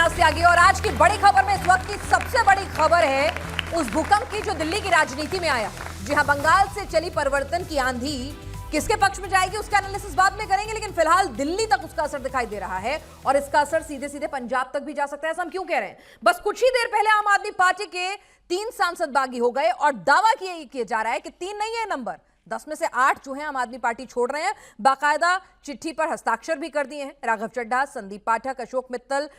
नमस्ते आगे। और आज की बड़ी खबर में इस वक्त की सबसे बड़ी खबर है उस भूकंप की जो दिल्ली की राजनीति में आया। जी हां, बंगाल से चली परिवर्तन की आंधी किसके पक्ष में जाएगी उसका एनालिसिस बाद में करेंगे, लेकिन फिलहाल दिल्ली तक उसका असर दिखाई दे रहा है और इसका असर सीधे सीधे पंजाब तक भी जा सकता है। ऐसा हम क्यों कह रहे हैं? बस कुछ ही देर पहले आम आदमी पार्टी के 3 सांसद बागी हो गए और दावा किया जा रहा है कि 3 नहीं है नंबर, 10 में से 8 जो है आम आदमी पार्टी छोड़ रहे हैं। बाकायदा चिट्ठी पर हस्ताक्षर भी कर दिए हैं। राघव चड्ढा, संदीप पाठक, अशोक मित्तल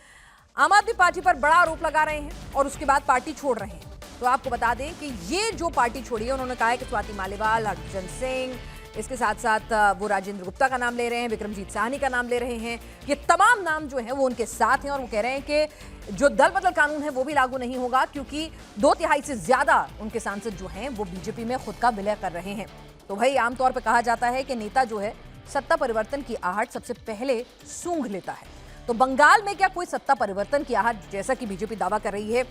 आम आदमी पार्टी पर बड़ा आरोप लगा रहे हैं और उसके बाद पार्टी छोड़ रहे हैं। तो आपको बता दें कि ये जो पार्टी छोड़ी है, उन्होंने कहा है कि स्वाति मालीवाल, हरभजन सिंह, इसके साथ साथ वो राजेंद्र गुप्ता का नाम ले रहे हैं, विक्रमजीत साहनी का नाम ले रहे हैं। ये तमाम नाम जो है वो उनके साथ हैं और वो कह रहे हैं कि जो दल बदल कानून है वो भी लागू नहीं होगा, क्योंकि 2/3 से ज्यादा उनके सांसद जो हैं वो बीजेपी में खुद का विलय कर रहे हैं। तो भाई आमतौर पर कहा जाता है कि नेता जो है सत्ता परिवर्तन की आहट सबसे पहले सूंघ लेता है। तो बंगाल में क्या कोई सत्ता परिवर्तन की आहट, जैसा कि बीजेपी दावा कर रही है,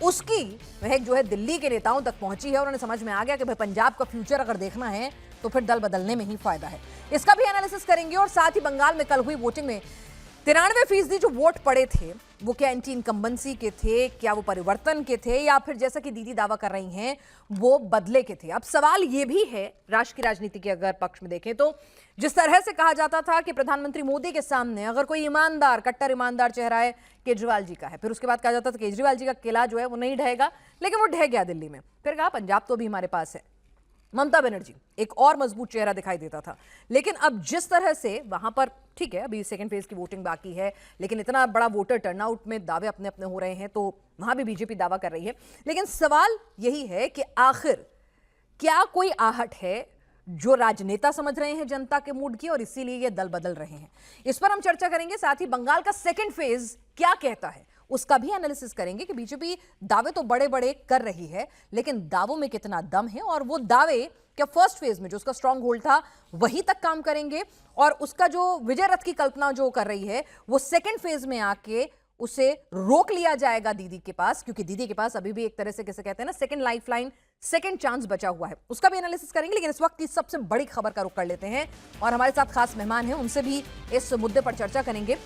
उसकी वह जो है दिल्ली के नेताओं तक पहुंची है। उन्होंने समझ में आ गया कि भाई पंजाब का फ्यूचर अगर देखना है तो फिर दल बदलने में ही फायदा है। इसका भी एनालिसिस करेंगे। और साथ ही बंगाल में कल हुई वोटिंग में 93% जो वोट पड़े थे वो क्या एंटी इनकम्बेंसी के थे, क्या वो परिवर्तन के थे, या फिर जैसा कि दीदी दावा कर रही हैं वो बदले के थे। अब सवाल ये भी है, राष्ट्र की राजनीति के अगर पक्ष में देखें तो जिस तरह से कहा जाता था कि प्रधानमंत्री मोदी के सामने अगर कोई ईमानदार, कट्टर ईमानदार चेहरा है केजरीवाल जी का है, फिर उसके बाद कहा जाता था केजरीवाल जी का किला जो है वो नहीं ढहेगा, लेकिन वो ढह गया दिल्ली में। फिर कहा पंजाब तो भी हमारे पास है, ममता बनर्जी एक और मजबूत चेहरा दिखाई देता था। लेकिन अब जिस तरह से वहां पर, ठीक है अभी सेकंड फेज की वोटिंग बाकी है, लेकिन इतना बड़ा वोटर टर्नआउट में दावे अपने अपने हो रहे हैं, तो वहां भी बीजेपी दावा कर रही है। लेकिन सवाल यही है कि आखिर क्या कोई आहट है जो राजनेता समझ रहे हैं जनता के मूड की और इसीलिए ये दल बदल रहे हैं? इस पर हम चर्चा करेंगे। साथ ही बंगाल का सेकंड फेज क्या कहता है उसका भी एनालिसिस करेंगे कि बीजेपी दावे तो बड़े बड़े कर रही है, लेकिन दावों में कितना दम है और वो दावे क्या फर्स्ट फेज में जो उसका स्ट्रांग होल्ड था वही तक काम करेंगे, और उसका जो विजय रथ की कल्पना जो कर रही है वो सेकंड फेज में आके उसे रोक लिया जाएगा दीदी के पास, क्योंकि दीदी के पास अभी भी एक तरह से कैसे कहते हैं ना, second life line, second chance बचा हुआ है। उसका भी एनालिसिस करेंगे। लेकिन इस वक्त की सबसे बड़ी खबर का रुख कर लेते हैं और हमारे साथ खास मेहमान हैं, उनसे भी इस मुद्दे पर चर्चा करेंगे।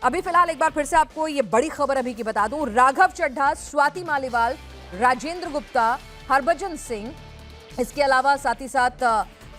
अभी फिलहाल एक बार फिर से आपको ये बड़ी खबर अभी की बता दूं, राघव चड्ढा, स्वाति मालीवाल, राजेंद्र गुप्ता, हरभजन सिंह, इसके अलावा साथ ही साथ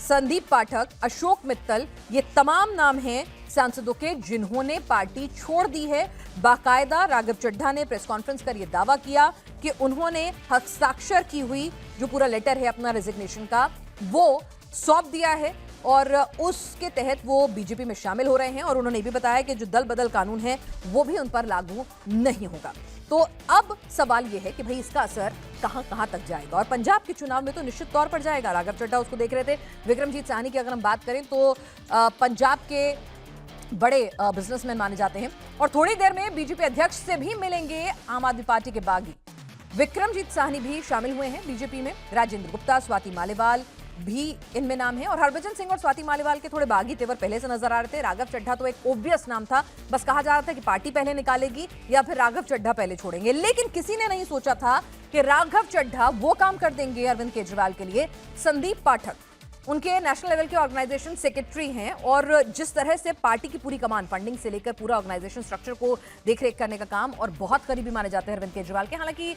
संदीप पाठक, अशोक मित्तल, ये तमाम नाम हैं सांसदों के जिन्होंने पार्टी छोड़ दी है। बाकायदा राघव चड्ढा ने प्रेस कॉन्फ्रेंस कर यह दावा किया कि उन्होंने हस्ताक्षर की हुई जो पूरा लेटर है अपना रेजिग्नेशन का वो सौंप दिया है और उसके तहत वो बीजेपी में शामिल हो रहे हैं। और उन्होंने भी बताया कि जो दल बदल कानून है वो भी उन पर लागू नहीं होगा। तो अब सवाल ये है कि भाई इसका असर कहां तक जाएगा, और पंजाब के चुनाव में तो निश्चित तौर पर जाएगा। राघव चड्ढा उसको देख रहे थे। विक्रमजीत साहनी की अगर हम बात करें तो पंजाब के बड़े बिजनेसमैन माने जाते हैं और थोड़ी देर में बीजेपी अध्यक्ष से भी मिलेंगे आम आदमी पार्टी के बागी। विक्रमजीत साहनी भी शामिल हुए हैं बीजेपी में। राजेंद्र गुप्ता, स्वाति मालीवाल भी इनमें नाम है और हरभजन सिंह और स्वाति मालीवाल के थोड़े बागी तेवर पहले से नजर आ रहे थे। राघव चड्ढा तो एक ओब्वियस नाम था, बस कहा जा रहा था कि पार्टी पहले निकालेगी या फिर राघव चड्ढा पहले छोड़ेंगे। लेकिन किसी ने नहीं सोचा था कि राघव चड्ढा वो काम कर देंगे अरविंद केजरीवाल के लिए। संदीप पाठक उनके नेशनल लेवल के ऑर्गेनाइजेशन सेक्रेटरी हैं और जिस तरह से पार्टी की पूरी कमान, फंडिंग से लेकर पूरा ऑर्गेनाइजेशन स्ट्रक्चर को देखरेख करने का काम, और बहुत करीबी माने जाते हैं अरविंद केजरीवाल के। हालांकि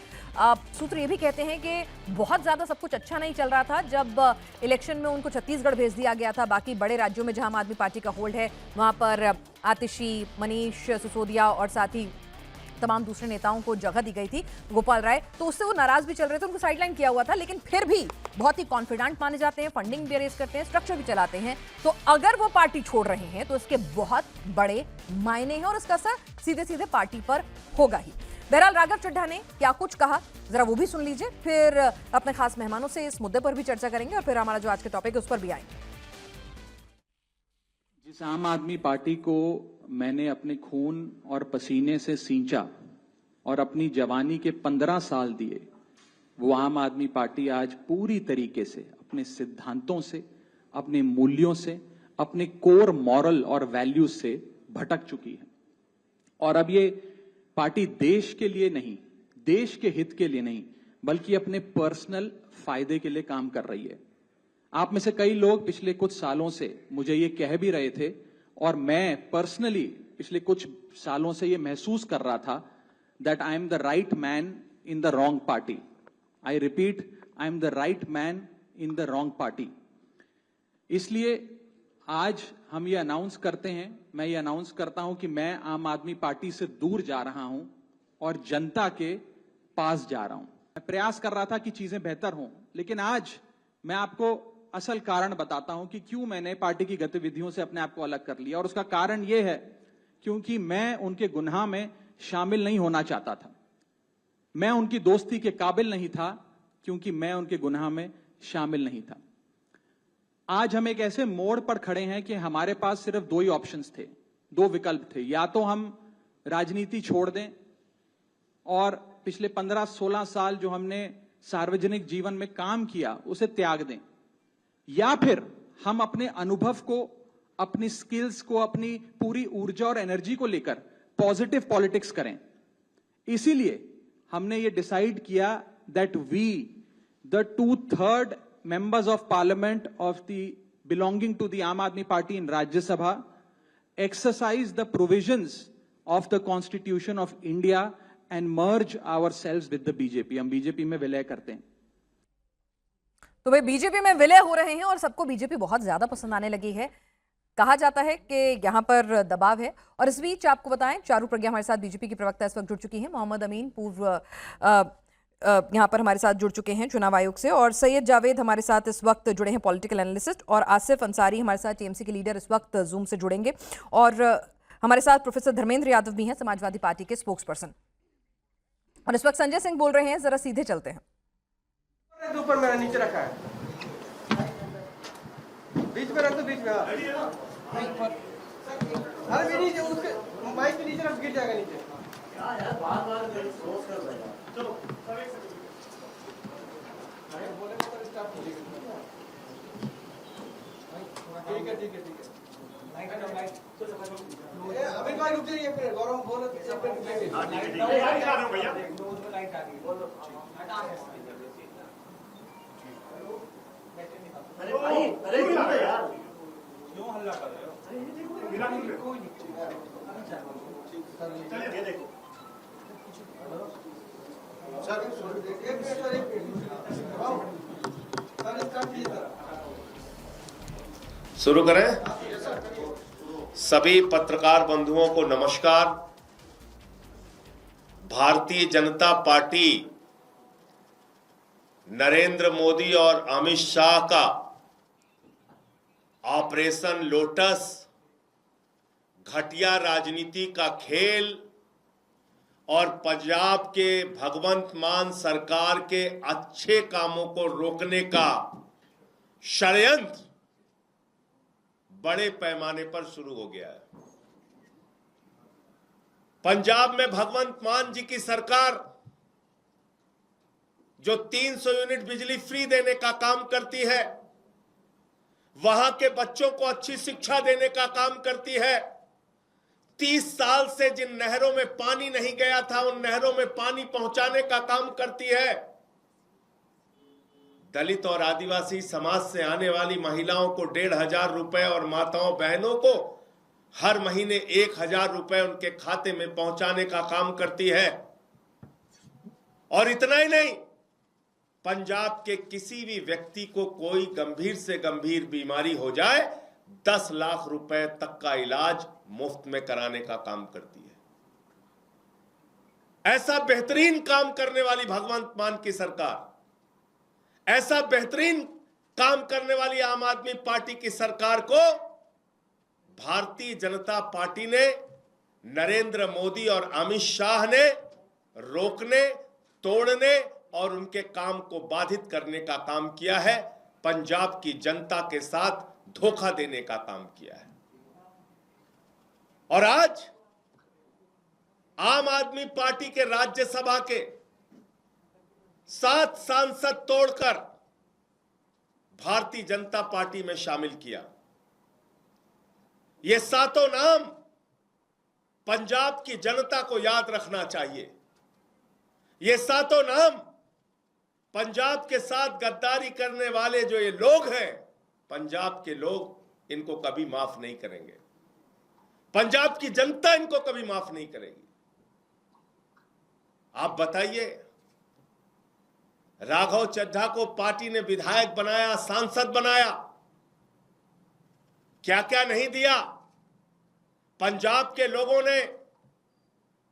सूत्र ये भी कहते हैं कि बहुत ज़्यादा सब कुछ अच्छा नहीं चल रहा था जब इलेक्शन में उनको छत्तीसगढ़ भेज दिया गया था। बाकी बड़े राज्यों में जहां आम आदमी पार्टी का होल्ड है वहां पर आतिशी, मनीष सिसोदिया और साथ ही तमाम दूसरे नेताओं को जगह दी गई थी, गोपाल राय, तो उससे वो नाराज भी चल रहे थे, उनको साइडलाइन किया हुआ था। लेकिन फिर भी बहुत ही कॉन्फिडेंट माने जाते हैं, फंडिंग भी अरेंज करते हैं, स्ट्रक्चर भी चलाते हैं। तो अगर वो पार्टी छोड़ रहे हैं तो इसके बहुत बड़े मायने हैं और इसका असर सीधे सीधे पार्टी पर होगा ही। बहरहाल राघव चड्ढा ने क्या कुछ कहा जरा वो भी सुन लीजिए, फिर अपने खास मेहमानों से इस मुद्दे पर भी चर्चा करेंगे और फिर हमारा जो आज के टॉपिक है उस पर भी आएंगे। जिस आम आदमी पार्टी को मैंने अपने खून और पसीने से सींचा और अपनी जवानी के 15 साल दिए, वो आम आदमी पार्टी आज पूरी तरीके से अपने सिद्धांतों से, अपने मूल्यों से, अपने कोर मॉरल और वैल्यूज से भटक चुकी है। और अब ये पार्टी देश के लिए नहीं, देश के हित के लिए नहीं, बल्कि अपने पर्सनल फायदे के लिए काम कर रही है। आप में से कई लोग पिछले कुछ सालों से मुझे ये कह भी रहे थे और मैं पर्सनली पिछले कुछ सालों से ये महसूस कर रहा था that I am the right man in the wrong party. I repeat, I am the right man in the wrong party. इसलिए आज हम ये अनाउंस करते हैं, मैं ये अनाउंस करता हूं कि मैं आम आदमी पार्टी से दूर जा रहा हूं और जनता के पास जा रहा हूं। मैं प्रयास कर रहा था कि चीजें बेहतर हों, लेकिन आज मैं आपको असल कारण बताता हूं कि क्यों मैंने पार्टी की गतिविधियों से अपने आप को अलग कर लिया। और उसका कारण यह है क्योंकि मैं उनके गुनाह में शामिल नहीं होना चाहता था। मैं उनकी दोस्ती के काबिल नहीं था क्योंकि मैं उनके गुनाह में शामिल नहीं था। आज हम एक ऐसे मोड़ पर खड़े हैं कि हमारे पास सिर्फ दो ही ऑप्शंस थे, दो विकल्प थे। या तो हम राजनीति छोड़ दें और पिछले 15-16 साल जो हमने सार्वजनिक जीवन में काम किया उसे त्याग दें, या फिर हम अपने अनुभव को, अपनी स्किल्स को, अपनी पूरी ऊर्जा और एनर्जी को लेकर पॉजिटिव पॉलिटिक्स करें। इसीलिए हमने ये डिसाइड किया that we the 2/3 members of parliament of the belonging to the Aam Aadmi Party in Rajya Sabha exercise the provisions of the Constitution of India and merge ourselves with the BJP. हम BJP में विलय करते हैं। तो भाई BJP में विलय हो रहे हैं और सबको बीजेपी बहुत ज्यादा पसंद आने लगी है। कहा जाता है कि यहां पर दबाव है। और इस बीच आपको बताएं, चारू प्रज्ञा हमारे साथ बीजेपी की प्रवक्ता इस वक्त जुड़ चुकी हैं। मोहम्मद अमीन पूर्व यहाँ पर हमारे साथ जुड़ चुके हैं चुनाव आयोग से, और सैयद जावेद हमारे साथ इस वक्त जुड़े हैं पॉलिटिकल एनालिस्ट, और आसिफ अंसारी हमारे साथ टीएमसी के लीडर इस वक्त जूम से जुड़ेंगे, और हमारे साथ प्रोफेसर धर्मेंद्र यादव भी हैं, समाजवादी पार्टी के स्पोक्स पर्सन। और इस वक्त संजय सिंह बोल रहे हैं, जरा सीधे चलते हैं। ऊपर मेरा नीचे रखा है, बीच में रख दो, बीच में। अरे मेरी उसके माइक के नीचे रख, गिर जाएगा नीचे। चलो ठीक है, ठीक है, ठीक है। अभी भाई रुक जाइए, फिर गौरव बोलो। अरे भाई, अरे यार क्यों हल्ला कर रहे हो? कोई नहीं, चलिए ये देखो सर, शुरू करें। सभी पत्रकार बंधुओं को नमस्कार। भारतीय जनता पार्टी नरेंद्र मोदी और अमित शाह का ऑपरेशन लोटस, घटिया राजनीति का खेल और पंजाब के भगवंत मान सरकार के अच्छे कामों को रोकने का षड्यंत्र बड़े पैमाने पर शुरू हो गया है। पंजाब में भगवंत मान जी की सरकार जो 300 यूनिट बिजली फ्री देने का काम करती है, वहां के बच्चों को अच्छी शिक्षा देने का काम करती है, 30 साल से जिन नहरों में पानी नहीं गया था उन नहरों में पानी पहुंचाने का काम करती है, दलित और आदिवासी समाज से आने वाली महिलाओं को 1,500 रुपए और माताओं बहनों को हर महीने 1,000 रुपए उनके खाते में पहुंचाने का काम करती है। और इतना ही नहीं, पंजाब के किसी भी व्यक्ति को कोई गंभीर से गंभीर बीमारी हो जाए 10 लाख रुपए तक का इलाज मुफ्त में कराने का काम करती है। ऐसा बेहतरीन काम करने वाली भगवंत मान की सरकार, ऐसा बेहतरीन काम करने वाली आम आदमी पार्टी की सरकार को भारतीय जनता पार्टी ने, नरेंद्र मोदी और अमित शाह ने रोकने, तोड़ने और उनके काम को बाधित करने का काम किया है। पंजाब की जनता के साथ धोखा देने का काम किया है। और आज आम आदमी पार्टी के राज्यसभा के 7 सांसद तोड़कर भारतीय जनता पार्टी में शामिल किया। ये 7 नाम पंजाब की जनता को याद रखना चाहिए। ये 7 नाम पंजाब के साथ गद्दारी करने वाले जो ये लोग हैं, पंजाब के लोग इनको कभी माफ नहीं करेंगे। पंजाब की जनता इनको कभी माफ नहीं करेगी। आप बताइए, राघव चड्ढा को पार्टी ने विधायक बनाया, सांसद बनाया, क्या क्या नहीं दिया। पंजाब के लोगों ने,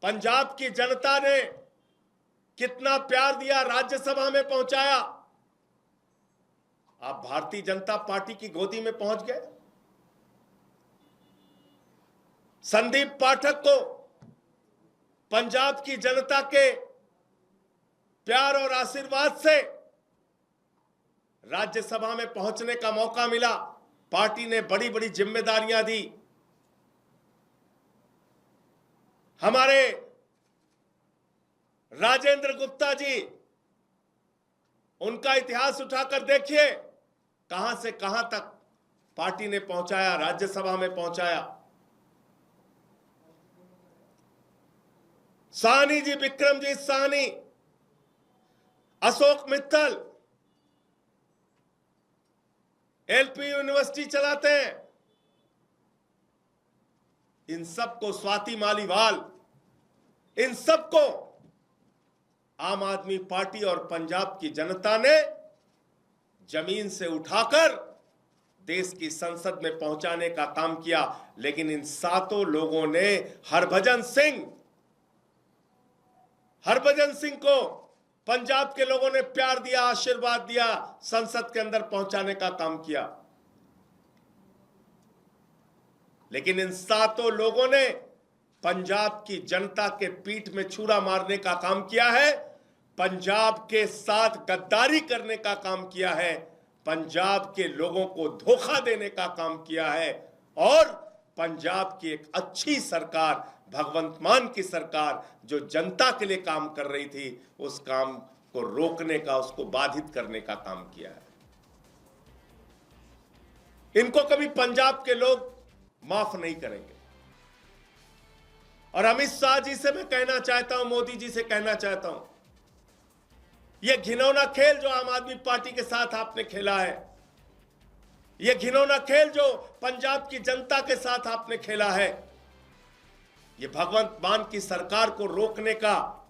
पंजाब की जनता ने कितना प्यार दिया, राज्यसभा में पहुंचाया। आप भारतीय जनता पार्टी की गोदी में पहुंच गए। संदीप पाठक को पंजाब की जनता के प्यार और आशीर्वाद से राज्यसभा में पहुंचने का मौका मिला। पार्टी ने बड़ी बड़ी जिम्मेदारियां दी। हमारे राजेंद्र गुप्ता जी, उनका इतिहास उठाकर देखिए, कहां से कहां तक पार्टी ने पहुंचाया, राज्यसभा में पहुंचाया। साहनी जी, विक्रमजीत साहनी, अशोक मित्तल एलपी यूनिवर्सिटी चलाते हैं। इन सबको, स्वाति मालीवाल, इन सबको आम आदमी पार्टी और पंजाब की जनता ने जमीन से उठाकर देश की संसद में पहुंचाने का काम किया। लेकिन इन सातों लोगों ने हरभजन सिंह को पंजाब के लोगों ने प्यार दिया, आशीर्वाद दिया, संसद के अंदर पहुंचाने का काम किया। लेकिन इन सातों लोगों ने पंजाब की जनता के पीठ में छुरा मारने का काम किया है, पंजाब के साथ गद्दारी करने का काम किया है, पंजाब के लोगों को धोखा देने का काम किया है और पंजाब की एक अच्छी सरकार, भगवंत मान की सरकार जो जनता के लिए काम कर रही थी, उस काम को रोकने का, उसको बाधित करने का काम किया है। इनको कभी पंजाब के लोग माफ नहीं करेंगे। और अमित शाह जी से मैं कहना चाहता हूं, मोदी जी से कहना चाहता हूं, यह घिनौना खेल जो आम आदमी पार्टी के साथ आपने खेला है, यह घिनौना खेल जो पंजाब की जनता के साथ आपने खेला है, यह भगवंत मान की सरकार को रोकने का,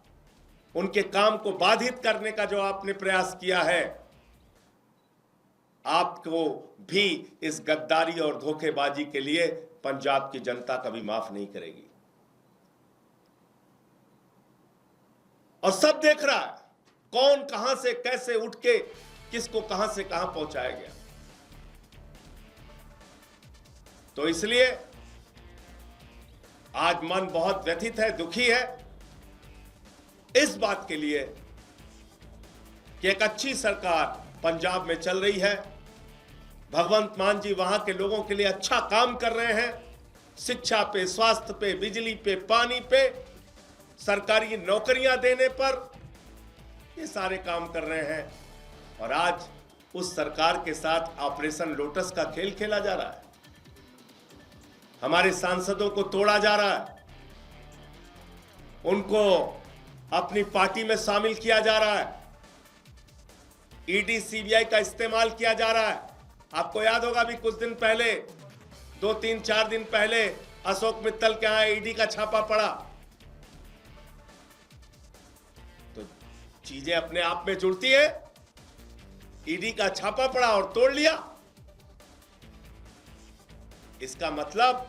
उनके काम को बाधित करने का जो आपने प्रयास किया है, आपको भी इस गद्दारी और धोखेबाजी के लिए पंजाब की जनता कभी माफ नहीं करेगी। और सब देख रहा है कौन कहां से कैसे उठ के किसको कहां से कहां पहुंचाया गया। तो इसलिए आज मन बहुत व्यथित है, दुखी है इस बात के लिए कि एक अच्छी सरकार पंजाब में चल रही है, भगवंत मान जी वहां के लोगों के लिए अच्छा काम कर रहे हैं, शिक्षा पे, स्वास्थ्य पे, बिजली पे, पानी पे, सरकारी नौकरियां देने पर, ये सारे काम कर रहे हैं। और आज उस सरकार के साथ ऑपरेशन लोटस का खेल खेला जा रहा है, हमारे सांसदों को तोड़ा जा रहा है, उनको अपनी पार्टी में शामिल किया जा रहा है, ईडी सीबीआई का इस्तेमाल किया जा रहा है। आपको याद होगा भी कुछ दिन पहले, 2-3-4 दिन पहले अशोक मित्तल के यहां ईडी का छापा पड़ा। तो चीजें अपने आप में जुड़ती है, ईडी का छापा पड़ा और तोड़ लिया। इसका मतलब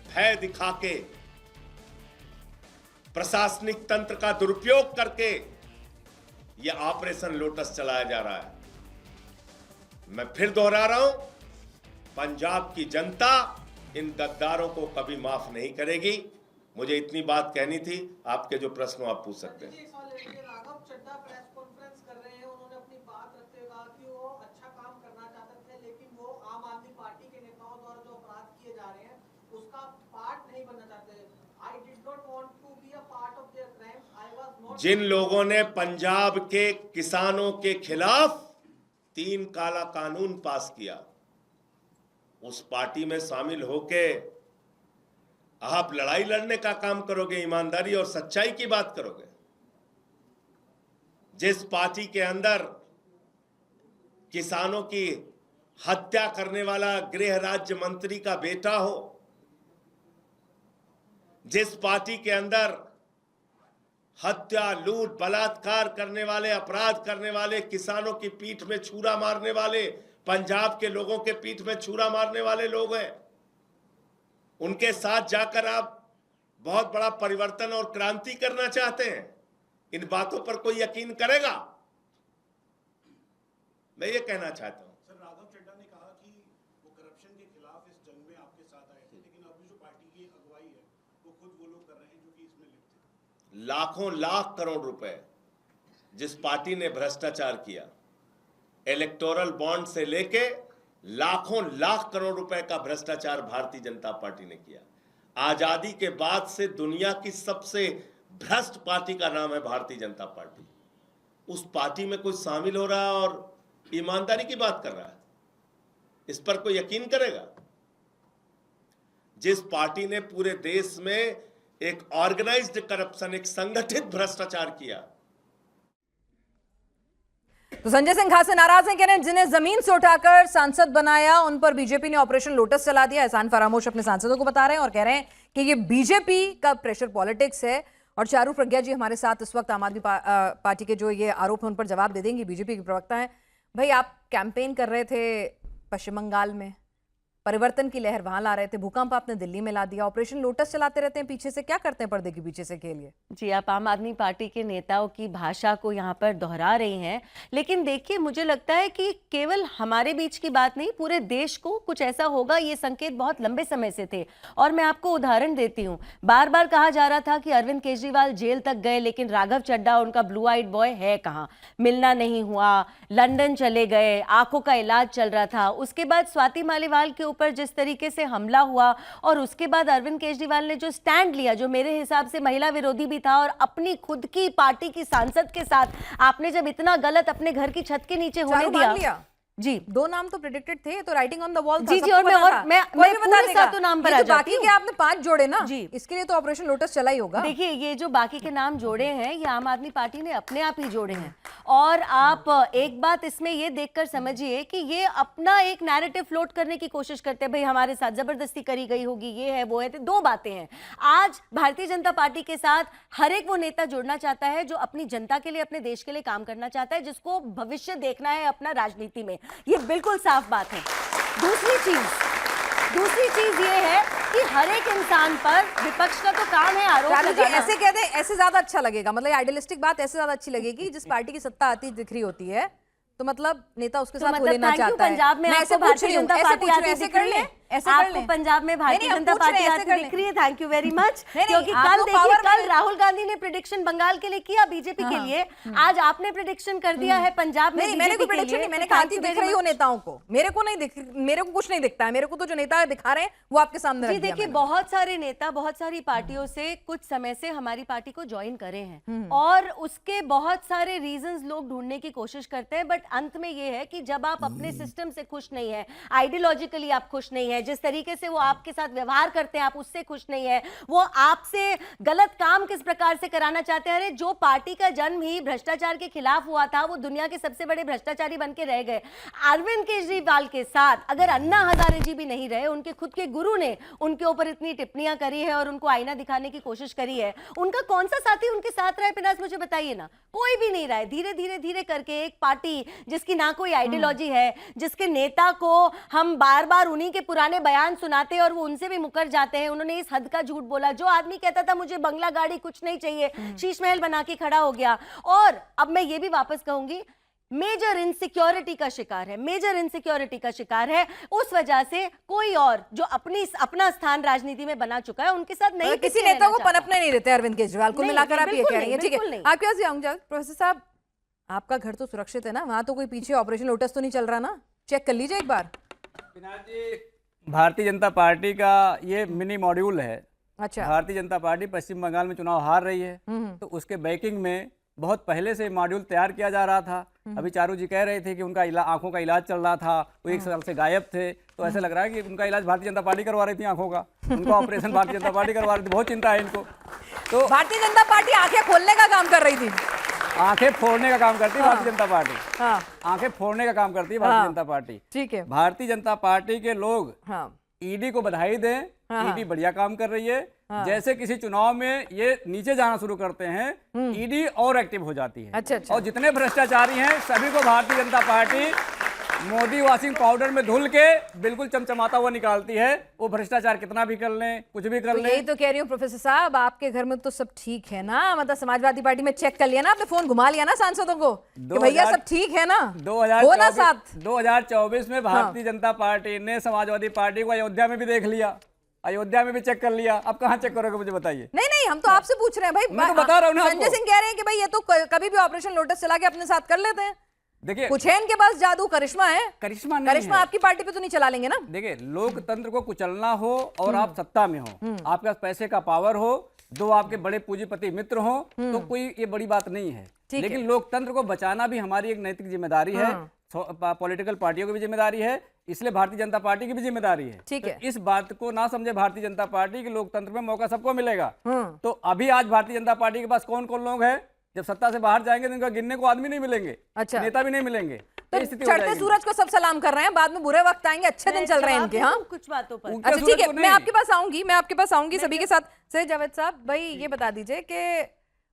भय दिखा के, प्रशासनिक तंत्र का दुरुपयोग करके यह ऑपरेशन लोटस चलाया जा रहा है। मैं फिर दोहरा रहा हूं, पंजाब की जनता इन गद्दारों को कभी माफ नहीं करेगी। मुझे इतनी बात कहनी थी, आपके जो प्रश्न आप पूछ सकते हैं। राघव चड्ढा प्रेस कॉन्फ्रेंस कर रहे हैं, उन्होंने अपनी बात रखते हुए कहा कि वो अच्छा काम करना चाहते थे, लेकिन वो आम आदमी पार्टी के नेताओं द्वारा जो अपराध किए जा रहे हैं उसका पार्ट नहीं बनना चाहते। I did not want to be a part of their crimes. I was not. जिन लोगों ने पंजाब के किसानों के खिलाफ 3 काला कानून पास किया, उस पार्टी में शामिल होके आप लड़ाई लड़ने का काम करोगे, ईमानदारी और सच्चाई की बात करोगे। जिस पार्टी के अंदर किसानों की हत्या करने वाला गृह राज्य मंत्री का बेटा हो, जिस पार्टी के अंदर हत्या, लूट, बलात्कार करने वाले, अपराध करने वाले, किसानों की पीठ में छुरा मारने वाले, पंजाब के लोगों के पीठ में छुरा मारने वाले लोग हैं। उनके साथ जाकर आप बहुत बड़ा परिवर्तन और क्रांति करना चाहते हैं। इन बातों पर कोई यकीन करेगा? मैं ये कहना चाहता हूं। सर, राघव चड्ढा ने कहा कि वो करप्शन के खिलाफ इस जंग में आपके साथ आए थे, लेकिन अभी जो पार्टी की अगुवाई है वो खुद वो लोग कर रहे हैं जो कि इसमें लिप्त थे। लाखों लाख करोड़ रुपए जिस पार्टी ने भ्रष्टाचार किया, इलेक्टोरल बॉन्ड से लेके लाखों लाख करोड़ रुपए का भ्रष्टाचार भारतीय जनता पार्टी ने किया। आजादी के बाद से दुनिया की सबसे भ्रष्ट पार्टी का नाम है भारतीय जनता पार्टी। उस पार्टी में कोई शामिल हो रहा है और ईमानदारी की बात कर रहा है, इस पर कोई यकीन करेगा? जिस पार्टी ने पूरे देश में एक ऑर्गेनाइज्ड करप्शन, एक संगठित भ्रष्टाचार किया। तो संजय सिंह खासे नाराज हैं, कह रहे हैं जिन्हें जमीन से उठाकर सांसद बनाया उन पर बीजेपी ने ऑपरेशन लोटस चला दिया। एहसान फरामोश अपने सांसदों को बता रहे हैं और कह रहे हैं कि ये बीजेपी का प्रेशर पॉलिटिक्स है। और चारू प्रज्ञा जी हमारे साथ इस वक्त आम आदमी पार्टी के जो ये आरोप है उन पर जवाब दे देंगी। बीजेपी के प्रवक्ता हैं। भाई, आप कैंपेन कर रहे थे पश्चिम बंगाल में, परिवर्तन की लहर वहां ला रहे थे, भूकंप आपने दिल्ली में ला दिया, ऑपरेशन लोटस चलाते रहते हैं पीछे से, क्या करते हैं पर्दे के पीछे से के लिए? जी, आप आम आदमी पार्टी के नेताओं की भाषा को यहाँ पर दोहरा रही हैं, लेकिन देखिए मुझे लगता है कि केवल हमारे बीच की बात नहीं, पूरे देश को कुछ ऐसा होगा, ये संकेत बहुत लंबे समय से थे। और मैं आपको उदाहरण देती हूँ। बार बार कहा जा रहा था कि अरविंद केजरीवाल जेल तक गए, लेकिन राघव चड्ढा उनका ब्लू आइड बॉय है कहाँ, मिलना नहीं हुआ, लंदन चले गए, आंखों का इलाज चल रहा था। उसके बाद स्वाति मालीवाल के ऊपर जिस तरीके से हमला हुआ और उसके बाद अरविंद केजरीवाल ने जो स्टैंड लिया, जो मेरे हिसाब से महिला विरोधी भी था, और अपनी खुद की पार्टी की सांसद के साथ आपने जब इतना गलत अपने घर की छत के नीचे होने दिया। जी, 2 नाम तो प्रेडिक्टेड थे, तो राइटिंग ऑन द वॉल था। जी जी, और मैं पूरे सातों नाम पर आ जाती हूं। बाकी के आपने 5 जोड़े ना जी, इसके लिए तो ऑपरेशन लोटस चला ही होगा। देखिए, ये जो बाकी के नाम जोड़े हैं ये आम आदमी पार्टी ने अपने आप ही जोड़े हैं। और आप एक बात इसमें ये देखकर समझिए कि ये अपना एक नैरेटिव फ्लोट करने की कोशिश करते हैं। भाई, हमारे साथ जबरदस्ती करी गई होगी, ये है वो है। 2 बातें हैं। आज भारतीय जनता पार्टी के साथ हर एक वो नेता जुड़ना चाहता है जो अपनी जनता के लिए, अपने देश के लिए काम करना चाहता है, जिसको भविष्य देखना है अपना राजनीति में। ये बिल्कुल साफ बात है। दूसरी चीज ये है कि हर एक इंसान पर विपक्ष का तो काम है आरोप लगाना। ऐसे कह दे, ऐसे ज्यादा अच्छा लगेगा, मतलब आइडियलिस्टिक बात ऐसे ज्यादा अच्छी लगेगी। जिस पार्टी की सत्ता आती दिख रही होती है तो मतलब नेता उसके साथ लेना चाहता है। पंजाब में आपको भारतीय जनता पार्टी आती ऐसे कर ले, ऐसे कर ले। पंजाब में भारतीय जनता पार्टी आती दिख रही है। Thank you very much. क्योंकि कल देखिए, कल राहुल गांधी ने प्रेडिक्शन बंगाल के लिए किया बीजेपी के लिए, आज आपने प्रेडिक्शन कर दिया है पंजाब में। मैंने कोई प्रेडिक्शन नहीं, मैंने कहा दिख रही हो नेताओं को। मेरे को कुछ नहीं दिखता है। मेरे को तो जो नेता दिखा रहे हैं वो आपके सामने रख दिया। देखिए, बहुत सारे नेता बहुत सारी पार्टियों से कुछ समय से हमारी पार्टी को ज्वाइन करे हैं और उसके बहुत सारे रीजंस लोग ढूंढने की कोशिश करते हैं। बट अंत में ये है कि जब आप अपने सिस्टम से खुश नहीं है, आइडियोलॉजिकली आप खुश नहीं है, जिस तरीके से वो आपके साथ व्यवहार करते हैं आप उससे खुश नहीं है, वो आपसे गलत काम किस प्रकार से कराना चाहते हैं। अरे, जो पार्टी का जन्म ही भ्रष्टाचार के खिलाफ हुआ था वो दुनिया के सबसे बड़े भ्रष्टाचारी बन के रह गए। अरविंद केजरीवाल के साथ अगर अन्ना हजारे जी भी नहीं रहे, उनके खुद के गुरु ने उनके ऊपर इतनी टिप्पणियां करी है और उनको आईना दिखाने की कोशिश करी है, उनका कौन सा साथी उनके साथ रहा है पिनास, मुझे बताइए ना। कोई भी नहीं रहा है। धीरे करके एक पार्टी जिसकी ना कोई आइडियोलॉजी है, जिसके नेता को हम बार बार उन्हीं के पुराने बयान सुनाते हैं और वो उनसे भी मुकर जाते हैं। उन्होंने इस हद का झूठ बोला। जो आदमी कहता था मुझे बंगला गाड़ी कुछ नहीं चाहिए, शीश महल बना के खड़ा हो गया। और अब मैं ये भी वापस कहूंगी, मेजर इनसिक्योरिटी का शिकार है, मेजर इनसिक्योरिटी का शिकार है। उस वजह से कोई और जो अपना स्थान राजनीति में बना चुका है उनके साथ नहीं, किसी नेता को पनपने नहीं देते अरविंद केजरीवाल को मिलाकर। आप ये कह रही हैं, ठीक है। आप क्या जाऊंगा प्रोफेसर साहब, आपका घर तो सुरक्षित है ना, वहां तो कोई पीछे ऑपरेशन लोटस तो नहीं चल रहा ना? चेक कर लीजिए एक बार। भारतीय जनता पार्टी का ये मिनी मॉड्यूल है। अच्छा। भारतीय जनता पार्टी पश्चिम बंगाल में चुनाव हार रही है, तो उसके बैकिंग में बहुत पहले से मॉड्यूल तैयार किया जा रहा था। अभी चारू जी कह रहे थे कि उनका आंखों का इलाज चल रहा था, वो 1 साल से गायब थे, तो ऐसा लग रहा है कि उनका इलाज भारतीय जनता पार्टी करवा रही थी आंखों का, उनका ऑपरेशन भारतीय जनता पार्टी करवा रही थी। बहुत चिंता है इनको। तो भारतीय जनता पार्टी आंखें खोलने का काम कर रही थी, आंखें फोड़ने का काम करती है भारतीय जनता पार्टी। आंखें फोड़ने का काम करती है भारतीय जनता पार्टी। ठीक है। भारतीय जनता पार्टी के लोग ईडी को बधाई दें, ईडी बढ़िया काम कर रही है। जैसे किसी चुनाव में ये नीचे जाना शुरू करते हैं, ईडी और एक्टिव हो जाती है। अच्छा। और जितने भ्रष्टाचारी हैं सभी को Bharatiya Janata party Modi washing powder में धुल के बिल्कुल चमचमाता हुआ निकालती है। वो भ्रष्टाचार कितना भी कर लें, कुछ भी कर लें। यही तो कह रही हूँ प्रोफेसर साहब, आपके घर में तो सब ठीक है ना? मतलब समाजवादी पार्टी में चेक कर लिया ना आपने, फोन घुमा लिया ना सांसदों को कि भैया सब ठीक है ना? 2024 में भारतीय जनता पार्टी ने समाजवादी पार्टी को अयोध्या में भी देख लिया, अयोध्या में भी चेक कर लिया। अब कहाँ चेक करोगे मुझे बताइए? नहीं, हम तो आपसे पूछ रहे हैं भाई। मैं तो बता रहा हूँ ना संजय आपको। सिंह कह रहे हैं कि भाई ये तो कभी भी ऑपरेशन लोटस चला के अपने साथ कर लेते हैं। देखिए, कुछ है इनके पास जादू, करिश्मा है। करिश्मा आपकी पार्टी पे तो नहीं चला लेंगे ना? देखिए, लोकतंत्र को कुचलना हो और आप सत्ता में हो, आपके पास पैसे का पावर हो, दो आपके बड़े पूंजीपति मित्र हो, तो कोई ये बड़ी बात नहीं है। लेकिन लोकतंत्र को बचाना भी हमारी एक नैतिक जिम्मेदारी है, पॉलिटिकल पार्टियों की भी जिम्मेदारी है, इसलिए भारतीय जनता पार्टी की भी जिम्मेदारी है। ठीक है। तो इस बात को ना समझे भारतीय जनता पार्टी कि लोकतंत्र में मौका सबको मिलेगा। तो अभी आज भारतीय जनता पार्टी के पास कौन कौन लोग हैं? जब सत्ता से बाहर जाएंगे तो इनका गिनने को आदमी नहीं मिलेंगे। अच्छा। नेता भी नहीं मिलेंगे। तो चढ़ते सूरज को सब सलाम कर रहे हैं, बाद में बुरे वक्त आएंगे, अच्छे दिन चल रहे हैं इनके। हाँ, कुछ बातों पर। अच्छा ठीक है, मैं आपके पास आऊंगी सभी के साथ। सही जावेद साहब, भाई ये बता दीजिए कि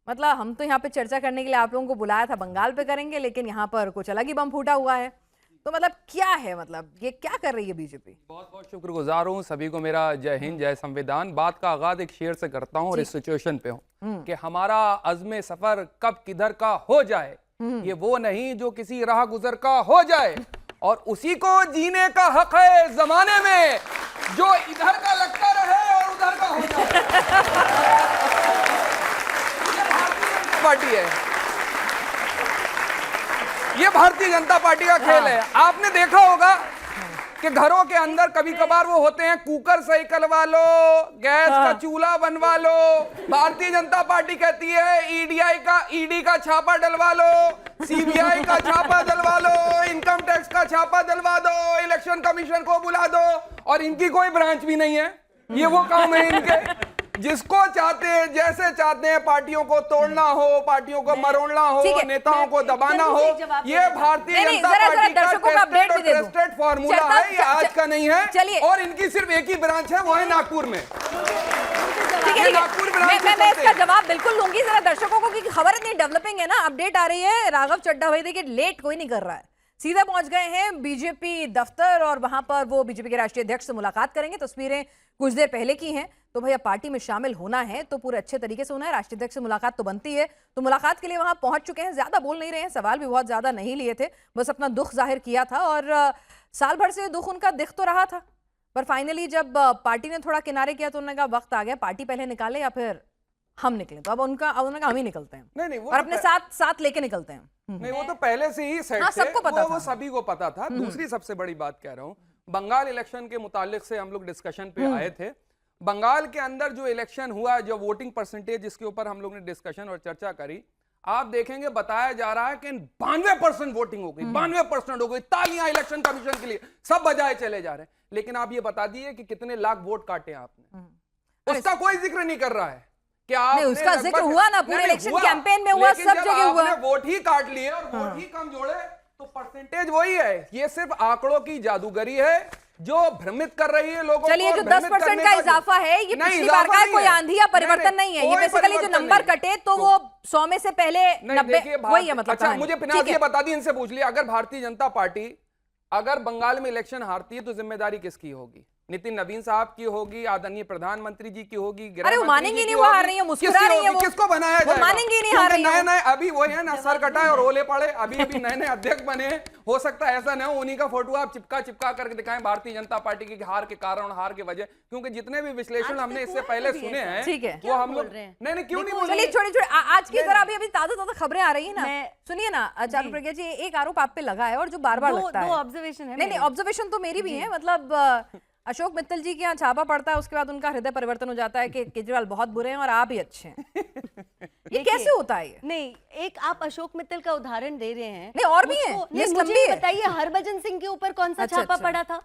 मतलब हम तो यहाँ पे चर्चा करने के लिए आप लोगों को बुलाया था, बंगाल पे करेंगे, लेकिन यहाँ पर कुछ अलग ही बम फूटा हुआ है। तो मतलब क्या है, मतलब ये क्या कर रही है बीजेपी? बहुत बहुत शुक्रगुजार हूँ सभी को। मेरा जय हिंद, जय संविधान। बात का आगाज एक शेर से करता हूँ और इस सिचुएशन पे हूँ कि हमारा अज़्मे सफर कब किधर का हो जाए, ये वो नहीं जो किसी राह गुजर का हो जाए, और उसी को जीने का हक है जमाने में जो इधर का लगता रहे और उधर का हो जाए। पार्टी है ये, भारतीय जनता पार्टी का खेल है। आपने देखा होगा कि घरों के अंदर कभी कभार वो होते हैं, कुकर सही करवा लो, गैस का चूल्हा बनवा लो। भारतीय जनता पार्टी कहती है ईडी का छापा डलवा लो, सीबीआई का छापा डलवा लो, इनकम टैक्स का छापा डलवा दो, इलेक्शन कमीशन को बुला दो, और इनकी कोई ब्रांच भी नहीं है। ये वो काम है इनके, जिसको चाहते हैं, जैसे चाहते हैं, पार्टियों को तोड़ना हो, पार्टियों को मरोड़ना हो, नेताओं को दबाना हो। ये भारतीय जनता पार्टी का टेस्टेड फॉर्मूला है, ये आज का नहीं है। और इनकी सिर्फ एक ही ब्रांच है, वो है नागपुर में। मैं इसका जवाब बिल्कुल लूंगी। जरा दर्शकों को, क्योंकि खबर इतनी डेवलपिंग है ना, अपडेट आ रही है। राघव चड्ढा भाई देखिए लेट कोई नहीं कर रहा है, सीधा पहुंच गए हैं बीजेपी दफ्तर और वहां पर वो बीजेपी के राष्ट्रीय अध्यक्ष से मुलाकात करेंगे। तस्वीरें कुछ देर पहले की हैं। तो भैया पार्टी में शामिल होना है तो पूरे अच्छे तरीके से होना है, राष्ट्रीय अध्यक्ष से मुलाकात तो बनती है। तो मुलाकात के लिए वहां पहुंच चुके हैं, ज्यादा बोल नहीं रहे हैं, सवाल भी बहुत ज्यादा नहीं लिए थे, बस अपना दुख जाहिर किया था। और साल भर से दुख उनका दिख तो रहा था, पर फाइनली जब पार्टी ने थोड़ा किनारे किया तो उन्होंने कहा वक्त आ गया, पार्टी पहले निकाले या फिर हम निकले। तो अब उन्होंने कहा हम ही निकलते हैं, नहीं, और अपने साथ लेके निकलते हैं। नहीं, वो तो पहले से ही सेट थे, सबको पता था, वो सभी को पता था। दूसरी सबसे बड़ी बात कह रहा हूं, बंगाल इलेक्शन के मुतालिक से हम लोग डिस्कशन पे आए थे। बंगाल के अंदर जो इलेक्शन हुआ, जो वोटिंग परसेंटेज, जिसके ऊपर हम लोग ने डिस्कशन और चर्चा करी, आप देखेंगे बताया जा रहा है कि 92% वोटिंग हो गई, 92% हो गई। तालियां इलेक्शन कमीशन के लिए, सब बजाए चले जा रहे हैं। लेकिन आप ये बता दिए कि कितने लाख वोट काटे आपने, उसका कोई जिक्र नहीं कर रहा है। क्या उसका जिक्र हुआ ना, पूरे इलेक्शन कैंपेन में हुआ, सब जगह हुआ। वोट ही काट लिए और वोट ही कम जोड़े तो परसेंटेज वही है। ये सिर्फ आंकड़ों की जादूगरी है जो भ्रमित कर रही है लोगों को। चलिए, जो 10% का इजाफा है, ये पिछली बार का कोई आंधी या परिवर्तन नहीं है। ये बेसिकली जो नंबर कटे तो वो 100 में से पहले 90 वही है, मतलब। अच्छा, मुझे फिनांस ये बता दी, इनसे पूछ लिया, अगर भारतीय जनता पार्टी अगर बंगाल में इलेक्शन हारती है तो जिम्मेदारी किसकी होगी? नितिन नवीन साहब की होगी, आदरणीय प्रधानमंत्री जी की होगी, अरे वो मानेंगे नहीं, वो हार रही है, मुस्कुरा रही है, किसको बनाया जाएगा? मानेंगे नहीं, हार रही है। नए अभी वो है ना, सर कटाए और ओले पड़े, अभी नए अध्यक्ष बने। हो सकता है ऐसा ना हो उन्हीं का फोटो आप चिपका करके दिखाएं भारतीय जनता पार्टी की हार के कारण, हार के वजह। क्योंकि जितने भी विश्लेषण हमने इससे पहले सुने हैं, वो हम लोग नहीं क्यों नहीं बोल रहे। छोड़िए, आज की तरह अभी ताजा खबरें आ रही है ना। सुनिए ना चारू प्रज्ञा जी, एक आरोप आप पे लगा है और जो बार बार लगता है। ऑब्जर्वेशन है। नहीं, ऑब्जर्वेशन तो मेरी भी है। मतलब अशोक मित्तल जी के यहाँ छापा पड़ता है, उसके बाद उनका हृदय परिवर्तन हो जाता है कि केजरीवाल बहुत बुरे हैं और आप ही अच्छे हैं। ये कैसे होता है? नहीं, एक आप अशोक मित्तल का उदाहरण दे रहे हैं, नहीं और भी है, लिस्ट लंबी है। बताइए, हरभजन सिंह के ऊपर कौन सा छापा पड़ा था,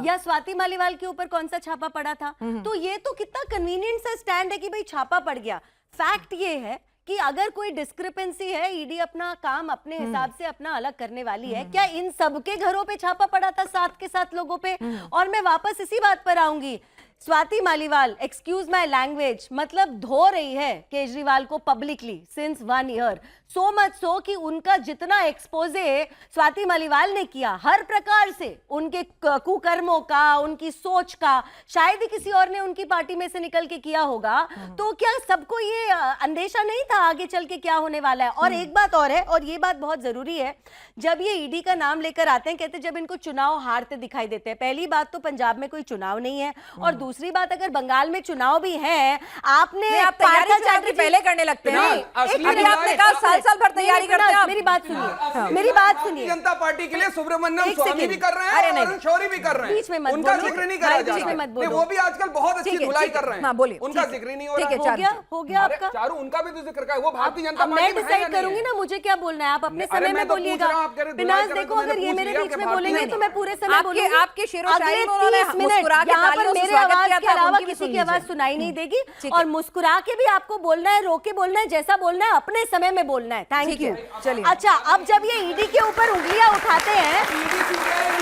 या स्वाति मालीवाल के ऊपर कौन सा छापा पड़ा था? तो ये तो कितना कन्वीनियंट सा स्टैंड है कि भाई छापा पड़ गया। फैक्ट ये है कि अगर कोई डिस्क्रिपेंसी है, ईडी अपना काम अपने हिसाब से अपना अलग करने वाली है। क्या इन सबके घरों पे छापा पड़ा था, साथ के साथ लोगों पे? और मैं वापस इसी बात पर आऊंगी, Swati Maliwal, excuse my language, मतलब धो रही है केजरीवाल को publicly since 1 year, so much so कि उनका जितना एक्सपोजे स्वाति मालीवाल ने किया हर प्रकार से, उनके कुकर्मों का, उनकी सोच का, शायद ही किसी और ने उनकी पार्टी में से निकल के किया होगा। तो क्या सबको ये अंदेशा नहीं था आगे चल के क्या होने वाला है? और एक बात और है, और ये बात बहुत जरूरी है, जब ये ईडी का नाम लेकर आते हैं, कहते हैं जब इनको चुनाव हारते दिखाई देते हैं। पहली बात तो पंजाब में कोई चुनाव नहीं है, और दूसरी बात अगर बंगाल में चुनाव भी है, आपने आप तैयारी चुनाव पहले करने लगते हैं। असली अभी आपने कहा साल भर तैयारी करते हैं आप। मेरी बात सुनिए, मेरी बात सुनिए। जनता पार्टी के लिए सुब्रमण्यम एक स्वामी सेकंड। भी कर रहे अरे हैं नहीं। और अरुण शौरी भी कर रहे हैं, बीच में मत उनका बोलो। जिक्र नहीं करा भाई, जा बीच रहा में मत बोलो। नहीं, वो भी आजकल बहुत अच्छी ठीक है, धुलाई ठीक है। कर रहे हैं। हाँ, बोलिए, उनका ठीक है। जिक्र नहीं हो ठीक रहा। है, हो गया अरे आपका। चारू, उनका भी तो जिक्र का है, वो भारतीय जनता अब पार्टी मैं में है डिसाइड या नहीं करूंगी है? ना मुझे क्या बोलना है, आप अपने अरे समय मैं में तो पूछ बोलिएगा। रहा हूं, आप कह रहे हो पिनाज धुलाई देखो, करें तो अगर ये मैंने मेरे पूछ बीच लिया में कि बोलेंगे भारतीय तो मैं पूरे समय बोलूंगी। आपके शेरो शायरी में उन्होंने अगले 30 मिनट मुस्कुरा के यहाँ पर तालियों से मेरे स्वागत आवाज किया के था, अलावा उनकी भी किसी सुन की आवाज लीजिए। सुनाई नहीं देगी, ठीक है। और मुस्कुरा के भी आपको बोलना है, रो के बोलना है, जैसा बोलना है अपने समय में बोलना है। थैंक ठीक यू। है, चलिए। अच्छा, अब जब ये ईडी के ऊपर उंगलियां उठाते हैं,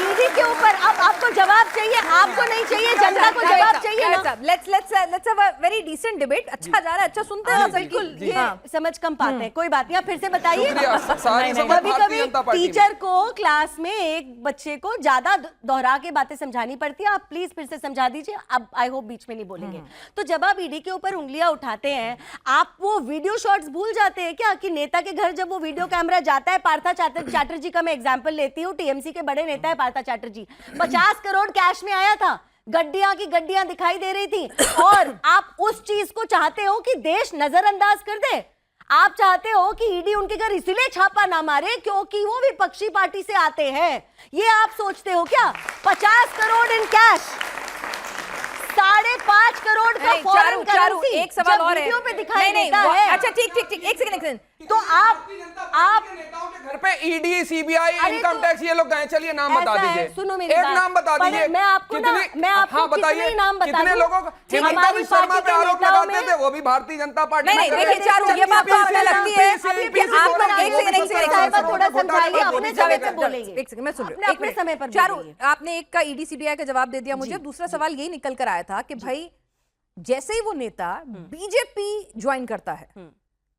ईडी के ऊपर अब आपको जवाब चाहिए, आपको नहीं चाहिए, जनता को जवाब चाहिए ना। Let's have a very decent debate. अच्छा जा रहा है, अच्छा सुनते हैं सब। बिल्कुल, ये समझ कम पाते हैं, कोई बात नहीं। आप फिर से बताइए। शुक्रिया, सारी समझ कभी भारतीय कभी जनता पार्टी में। टीचर को क्लास में एक बच्चे को ज्यादा दोहरा के बातें समझानी पड़ती है। आप प्लीज फिर से समझा दीजिए, अब आई होप बीच में नहीं बोलेंगे। तो जब आप ईडी के ऊपर उंगलियां उठाते हैं, आप वो वीडियो शॉट्स भूल जाते हैं क्या कि नेता के घर जब वो वीडियो कैमरा जाता है, पार्था चैटर्जी का मैं एग्जाम्पल लेती हूँ, टीएमसी के बड़े नेता है पार्था चैटर्जी, 50 करोड़ कैश में आया था, गड्डियां की गड्डियां दिखाई दे रही थी, और आप उस चीज को चाहते हो कि देश नजरअंदाज कर दे। आप चाहते हो कि ईडी उनके घर इसलिए छापा ना मारे क्योंकि वो विपक्षी पार्टी से आते हैं, ये आप सोचते हो क्या? 50 करोड़ इन कैश, 5.5 करोड़ का नहीं, फॉरेन चारू, करेंसी एक सवाल और है। वीडियो पे दिखाई नहीं, देता है। अच्छा ठीक, एक सेकंड। तो आप नेताओं के घर पे ईडी, सीबीआई, अरे इनकम तो टैक्स ये लोग गए, चलिए नाम बता ऐसा है, दीजिए। सुनो मेरी एक बात। नाम बता पर दीजिए। मैं आपको ना, मैं आपको हाँ कितने बताइए, ही नाम बता कितने दूं? लोगों को हिमंता हमारी विश्व शर्मा पार्टी पे के आरोप नेताओं लगाते में- थे, वो भी भारतीय जनता पार्टी नहीं, में देखिए चारू, ये बात तो आपको लगती है कि आप एक सेकंड थोड़ा समझाइए, अपने समय पे बोलेंगे। एक सेकंड, मैं सुन रही हूँ। अपने समय पर चारू, बोलेंगे। आपने एक का ईडी सीबीआई का जवाब दे दिया मुझे। दूसरा सवाल यही निकल कर आया था कि भाई जैसे ही वो नेता बीजेपी ज्वाइन करता है,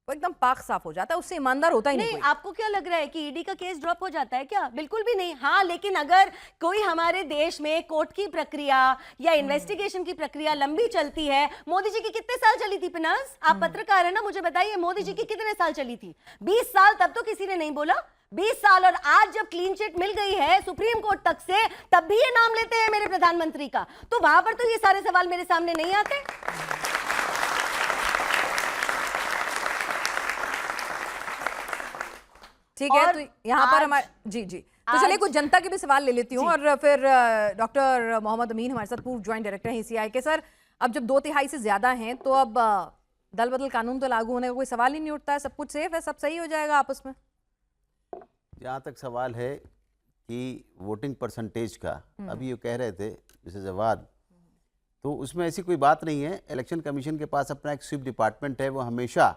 वो एकदम पाक साफ हो जाता है, उससे ईमानदार होता ही नहीं नहीं, कोई। आपको क्या लग रहा है कि ईडी का केस ड्रॉप हो जाता है क्या? बिल्कुल भी नहीं। हाँ, लेकिन अगर कोई हमारे देश में कोर्ट की प्रक्रिया या इन्वेस्टिगेशन की प्रक्रिया लंबी चलती है, मोदी जी की कितने साल चली थी पिनाज? आप पत्रकार है ना, मुझे बताइए मोदी जी की कितने साल चली थी? 20 साल, तब तो किसी ने नहीं बोला। 20 साल, और आज जब क्लीन चिट मिल गई है सुप्रीम कोर्ट तक से, तब भी ये नाम लेते हैं मेरे प्रधानमंत्री का। तो वहां पर तो ये सारे सवाल मेरे सामने नहीं आते। ठीक है, और तो यहाँ पर आज- हमारे जी तो चलिए कुछ जनता के भी सवाल ले लेती हूँ, और फिर डॉक्टर मोहम्मद अमीन हमारे साथ पूर्व ज्वाइंट डायरेक्टर हैं ईसीआई के। सर, अब जब 2/3 से ज्यादा हैं तो अब दल बदल कानून तो लागू होने का कोई सवाल ही नहीं उठता है, सब कुछ सेफ है, सब सही हो जाएगा आपस में। जहाँ तक सवाल है कि वोटिंग परसेंटेज का, अभी ये कह रहे थे जैसे जवाब, तो उसमें ऐसी कोई बात नहीं है। इलेक्शन कमीशन के पास अपना एक स्वीप डिपार्टमेंट है, वो हमेशा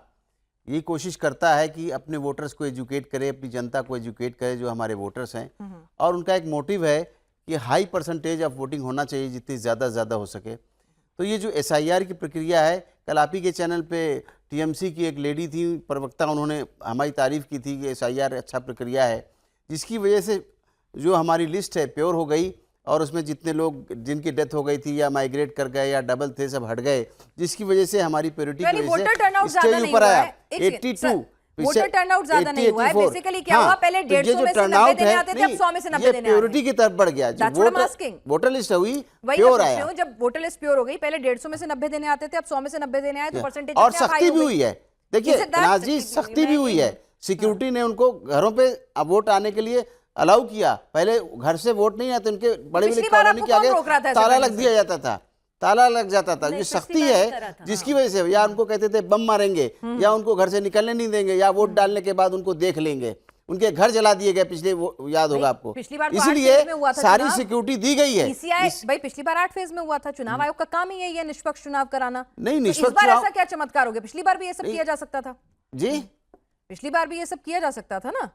यही कोशिश करता है कि अपने वोटर्स को एजुकेट करे, अपनी जनता को एजुकेट करे जो हमारे वोटर्स हैं, और उनका एक मोटिव है कि हाई परसेंटेज ऑफ वोटिंग होना चाहिए, जितनी ज़्यादा से ज़्यादा हो सके। तो ये जो SIR की प्रक्रिया है, कल आप ही के चैनल पे TMC की एक लेडी थी प्रवक्ता, उन्होंने हमारी तारीफ़ की थी कि SIR अच्छा प्रक्रिया है, जिसकी वजह से जो हमारी लिस्ट है प्योर हो गई, और उसमें जितने लोग जिनकी डेथ हो गई थी या माइग्रेट कर गए या डबल थे, सब हट गए, जिसकी वजह से हमारी प्योरिटी की वोटर वजह टर्नआउट से ज्यादा स्टेज नहीं ऊपर हुआ आया। है। एक सेकंड, 82 सर, वोटर टर्नआउट ज्यादा नहीं हुआ है। 84, बेसिकली क्या हुआ, पहले तो ये 150 जो में से 90 turnout देने है, आते थे, अब 100 में से 90 ये देने आ रहे प्योरिटी हैं। की तरफ बढ़ गया। That's what I'm asking. Voter list हुई वही प्योर मैं पूछ आया, रही हूँ, जब वोटर लिस्ट प्योर हो गई, पहले 150 में से 90 देने आते थे, अब 100 में से 90 देने आए, तो परसेंटेज और सख्ती भी हुई है। देखिए Is it that? नाज जी, सख्ती भी हुई है। सिक्योरिटी ने उनको घरों पे वोट आने के लिए अलाउ किया। पहले घर से वोट नहीं आते, उनके बड़े बड़े पिछली बार कॉलोनी आपको के आगे कौन रोक रहा था ऐसा ताला करने लग से? दिया जाता था, ताला लग जाता था। ये सख्ती बार इस तरह है था। जिसकी वजह से या उनको कहते थे बम मारेंगे, या उनको घर से निकलने नहीं देंगे, या वोट डालने के बाद उनको देख लेंगे। उनके घर जला दिए गए पिछले, वो याद होगा आपको। पिछली बार तो 8 इसलिए फेज में हुआ था सारी चुनाव। सिक्योरिटी दी गई है। ईसीआई भाई पिछली बार 8 फेज में हुआ था चुनाव, आयोग का काम ही है ये निष्पक्ष चुनाव कराना। नहीं, तो निष्पक्ष इस बार चुनाव- ऐसा क्या चमत्कार हो गया? पिछली बार भी ये सब किया जा सकता था। जी पिछली बार भी ये सब किया जा सकता था ना,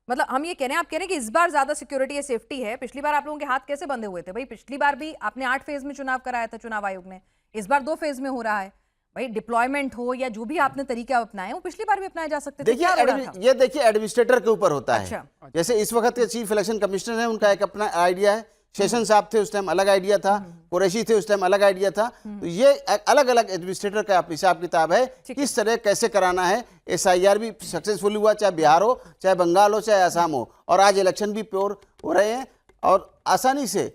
मतलब हम ये कह रहे हैं, आप कह रहे हैं कि इस बार ज्यादा सिक्योरिटी है, सेफ्टी है। पिछली बार आप लोगों के हाथ कैसे बंधे हुए थे भाई? पिछली बार भी आपने 8 फेज में चुनाव कराया था चुनाव आयोग ने, इस बार 2 फेज में हो रहा है भाई। डिप्लॉयमेंट हो या जो भी आपने तरीका अपनाए वो पिछली बार भी अपनाए जा सकते थे। क्या हो रहा था? ये देखिए एडमिनिस्ट्रेटर के ऊपर होता है। अच्छा। जैसे इस वक्त के चीफ इलेक्शन कमिश्नर है, उनका एक अपना आइडिया है। सेशन साहब थे उस टाइम, अलग आइडिया था। कुरैशी थे उस टाइम, अलग आइडिया था। तो ये अलग अलग एडमिनिस्ट्रेटर का हिसाब किताब है किस तरह कैसे कराना है। SIR भी सक्सेसफुल हुआ, चाहे बिहार हो, चाहे बंगाल हो, चाहे असम हो, और आज इलेक्शन भी प्योर हो रहे हैं और आसानी से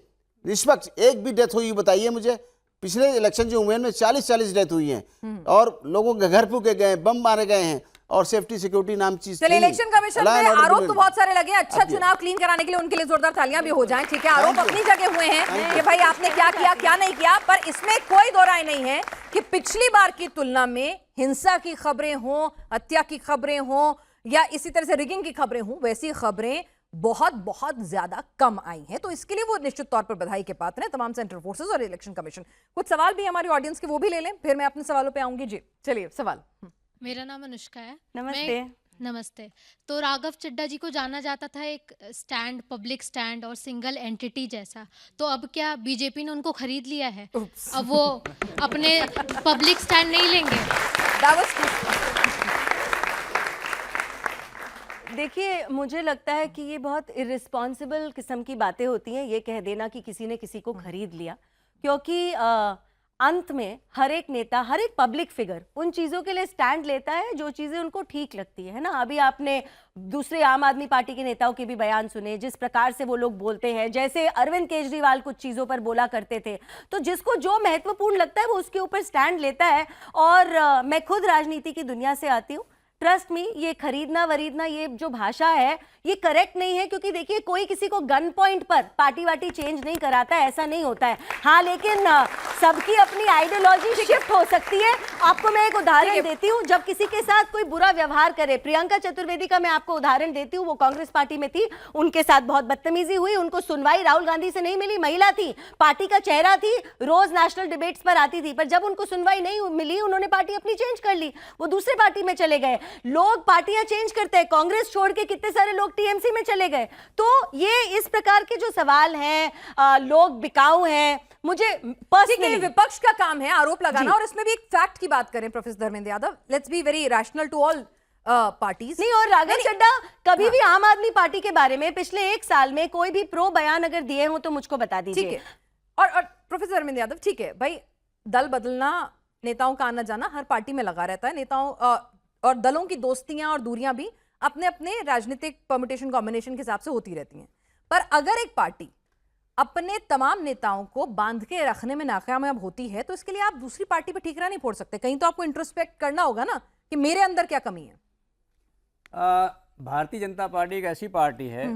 निष्पक्ष। एक भी डेथ हुई बताइए मुझे? पिछले इलेक्शन जो हुए हैं में 40 डेथ हुई हैं और लोगों के घर फूके गए, बम मारे गए हैं और सेफ्टी सिक्योरिटी नाम चीज। चलिए, इलेक्शन कमीशन पे आरोप तो बहुत सारे लगे। अच्छा चुनाव क्लीन कराने के लिए उनके लिए जोरदार तालियां भी हो जाएं, ठीक है। आरोप अपनी जगह हुए हैं कि भाई आपने क्या किया क्या नहीं किया, पर इसमें कोई दो राय नहीं है कि पिछली बार की तुलना में हिंसा की खबरें हों, हत्या की खबरें हों या इसी तरह से रिगिंग की खबरें हों, वैसी खबरें बहुत बहुत ज्यादा कम आई हैं। तो इसके लिए वो निश्चित तौर पर बधाई के पात्र हैं तमाम सेंट्रल फोर्सेस और इलेक्शन कमीशन। कुछ सवाल भी हमारी ऑडियंस के, वो भी ले लें, फिर मैं अपने सवालों पे आऊंगी। जी चलिए, सवाल। मेरा नाम अनुष्का है। नमस्ते। नमस्ते। तो राघव चड्ढा जी को जाना जाता था एक स्टैंड, पब्लिक स्टैंड और सिंगल एंटिटी जैसा, तो अब क्या बीजेपी ने उनको खरीद लिया है? अब वो अपने पब्लिक स्टैंड नहीं लेंगे? देखिए, मुझे लगता है कि ये बहुत इर्रिस्पॉन्सिबल किस्म की बातें होती हैं, ये कह देना कि किसी ने किसी को खरीद लिया, क्योंकि अंत में हर एक नेता, हर एक पब्लिक फिगर उन चीज़ों के लिए स्टैंड लेता है जो चीज़ें उनको ठीक लगती है ना। अभी आपने दूसरे आम आदमी पार्टी के नेताओं के भी बयान सुने, जिस प्रकार से वो लोग बोलते हैं, जैसे अरविंद केजरीवाल कुछ चीज़ों पर बोला करते थे। तो जिसको जो महत्वपूर्ण लगता है वो उसके ऊपर स्टैंड लेता है। और मैं खुद राजनीति की दुनिया से आती हूँ। ट्रस्ट मी, ये खरीदना वरीदना, ये जो भाषा है ये करेक्ट नहीं है, क्योंकि देखिए कोई किसी को गन पॉइंट पर पार्टी वाटी चेंज नहीं कराता है, ऐसा नहीं होता है। हाँ, लेकिन सबकी अपनी आइडियोलॉजी शिफ्ट हो सकती है। आपको मैं एक उदाहरण देती हूँ, जब किसी के साथ कोई बुरा व्यवहार करे, प्रियंका चतुर्वेदी का मैं आपको उदाहरण देती हूँ। वो कांग्रेस पार्टी में थी, उनके साथ बहुत बदतमीजी हुई, उनको सुनवाई राहुल गांधी से नहीं मिली। महिला थी, पार्टी का चेहरा थी, रोज नेशनल डिबेट्स पर आती थी, पर जब उनको सुनवाई नहीं मिली उन्होंने पार्टी अपनी चेंज कर ली, वो दूसरे पार्टी में चले गए। लोग पार्टियां चेंज करते हैं, कांग्रेस छोड़ के कितने सारे लोग टीएमसी में चले गए। तो ये इस प्रकार के जो सवाल हैं, लोग बिकाऊ हैं। मुझे पर्सनली, विपक्ष का काम है आरोप लगाना, और इसमें भी एक फैक्ट की बात करें professor Dharmendra Yadav, let's be very rational to all parties. नहीं, और राघव चड्ढा कभी भी आम आदमी पार्टी के बारे में पिछले 1 साल में कोई भी प्रो बयान अगर दिए हो तो मुझको बता दीजिए। ठीक है। और प्रोफेसर धर्मेंद्र यादव, ठीक है भाई, दल बदलना, नेताओं का आना जाना हर पार्टी में लगा रहता है। नेताओं और दलों की दोस्तियां और दूरियां भी अपने अपने राजनीतिक परम्यूटेशन कॉम्बिनेशन के हिसाब से होती रहती हैं। पर अगर एक पार्टी अपने तमाम नेताओं को बांध के रखने में नाकामयाब होती है तो इसके लिए आप दूसरी पार्टी पे ठीकरा नहीं फोड़ सकते। कहीं तो आपको इंट्रोस्पेक्ट करना होगा ना कि मेरे अंदर क्या कमी है। भारतीय जनता पार्टी एक ऐसी पार्टी है,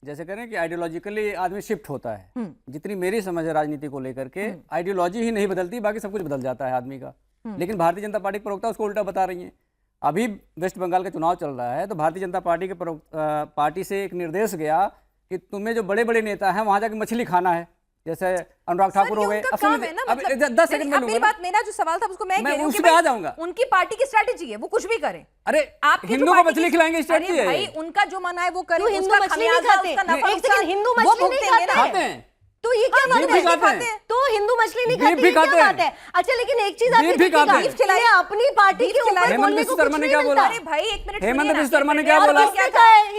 जैसे कह रहे हैं कि आइडियोलॉजिकली आदमी शिफ्ट होता है। जितनी मेरी समझ है राजनीति को लेकर के, आइडियोलॉजी ही नहीं बदलती, बाकी सब कुछ बदल जाता है आदमी का। लेकिन भारतीय जनता पार्टी के प्रवक्ता उसको उल्टा बता रही हैं। अभी वेस्ट बंगाल का चुनाव चल रहा है, तो भारतीय जनता पार्टी के पार्टी से एक निर्देश गया कि तुम्हें जो बड़े बड़े नेता हैं वहां जाके मछली खाना है, जैसे अनुराग ठाकुर हो गए। 10 सेकंड में मेरी बात, मेरा जो सवाल था उसको मैं उस पे आ जाऊंगा। उनकी पार्टी की स्ट्रेटेजी है, वो कुछ भी करें। अरे आप हिंदू को मछली खिलाएंगे, स्ट्रेटेजी है भाई, उनका जो मन है वो करें। हिंदू मछली नहीं खाते, हिंदू मछली नहीं खाते हैं। तो ये क्या बात है? तो हिंदू मछली नहीं खाते, ये क्या बात है? अच्छा, लेकिन एक चीज आप देखिएगा, अपनी पार्टी के ऊपर बोलने को कुछ नहीं मिलता। अरे भाई, एक मिनट, हेमंत बिस्वा शर्मा ने क्या बोला?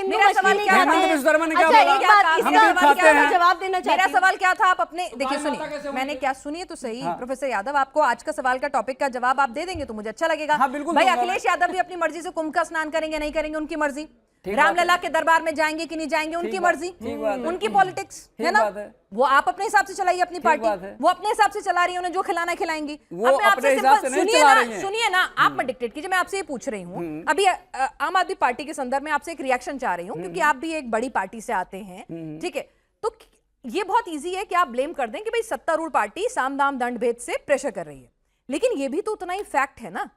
मेरा सवाल क्या था? हेमंत बिस्वा शर्मा ने क्या अच्छा, बोला? एक बात, इसका जवाब देना चाहिए। मेरा सवाल क्या था? आप अपने देखिए, सुनिए, मैंने क्या, सुनिए तो सही। प्रोफेसर यादव, आपको आज का सवाल का टॉपिक का जवाब आप दे देंगे तो मुझे अच्छा लगेगा। भाई, अखिलेश यादव भी अपनी मर्जी से कुंभ का स्नान करेंगे, नहीं करेंगे, उनकी मर्जी। रामलला के दरबार में जाएंगे कि नहीं जाएंगे, उनकी मर्जी, उनकी पॉलिटिक्स है ना। वो आप अपने हिसाब से चलाइए अपनी पार्टी, वो अपने हिसाब से चला रही है, उन्हें जो खिलाना खिलाएंगी। अब मैं आपसे सुनिए ना, आप मत डिक्टेट कीजिए, मैं आपसे ये पूछ रही हूँ। अभी आम आदमी पार्टी के संदर्भ में आपसे एक रिएक्शन चाह रही हूँ, क्योंकि आप भी एक बड़ी पार्टी से आते हैं, ठीक है। तो ये बहुत ईजी है कि आप ब्लेम कर दें कि भाई सत्तारूढ़ पार्टी साम दाम दंड भेद से प्रेशर कर रही है, लेकिन ये भी तो उतना ही फैक्ट है ना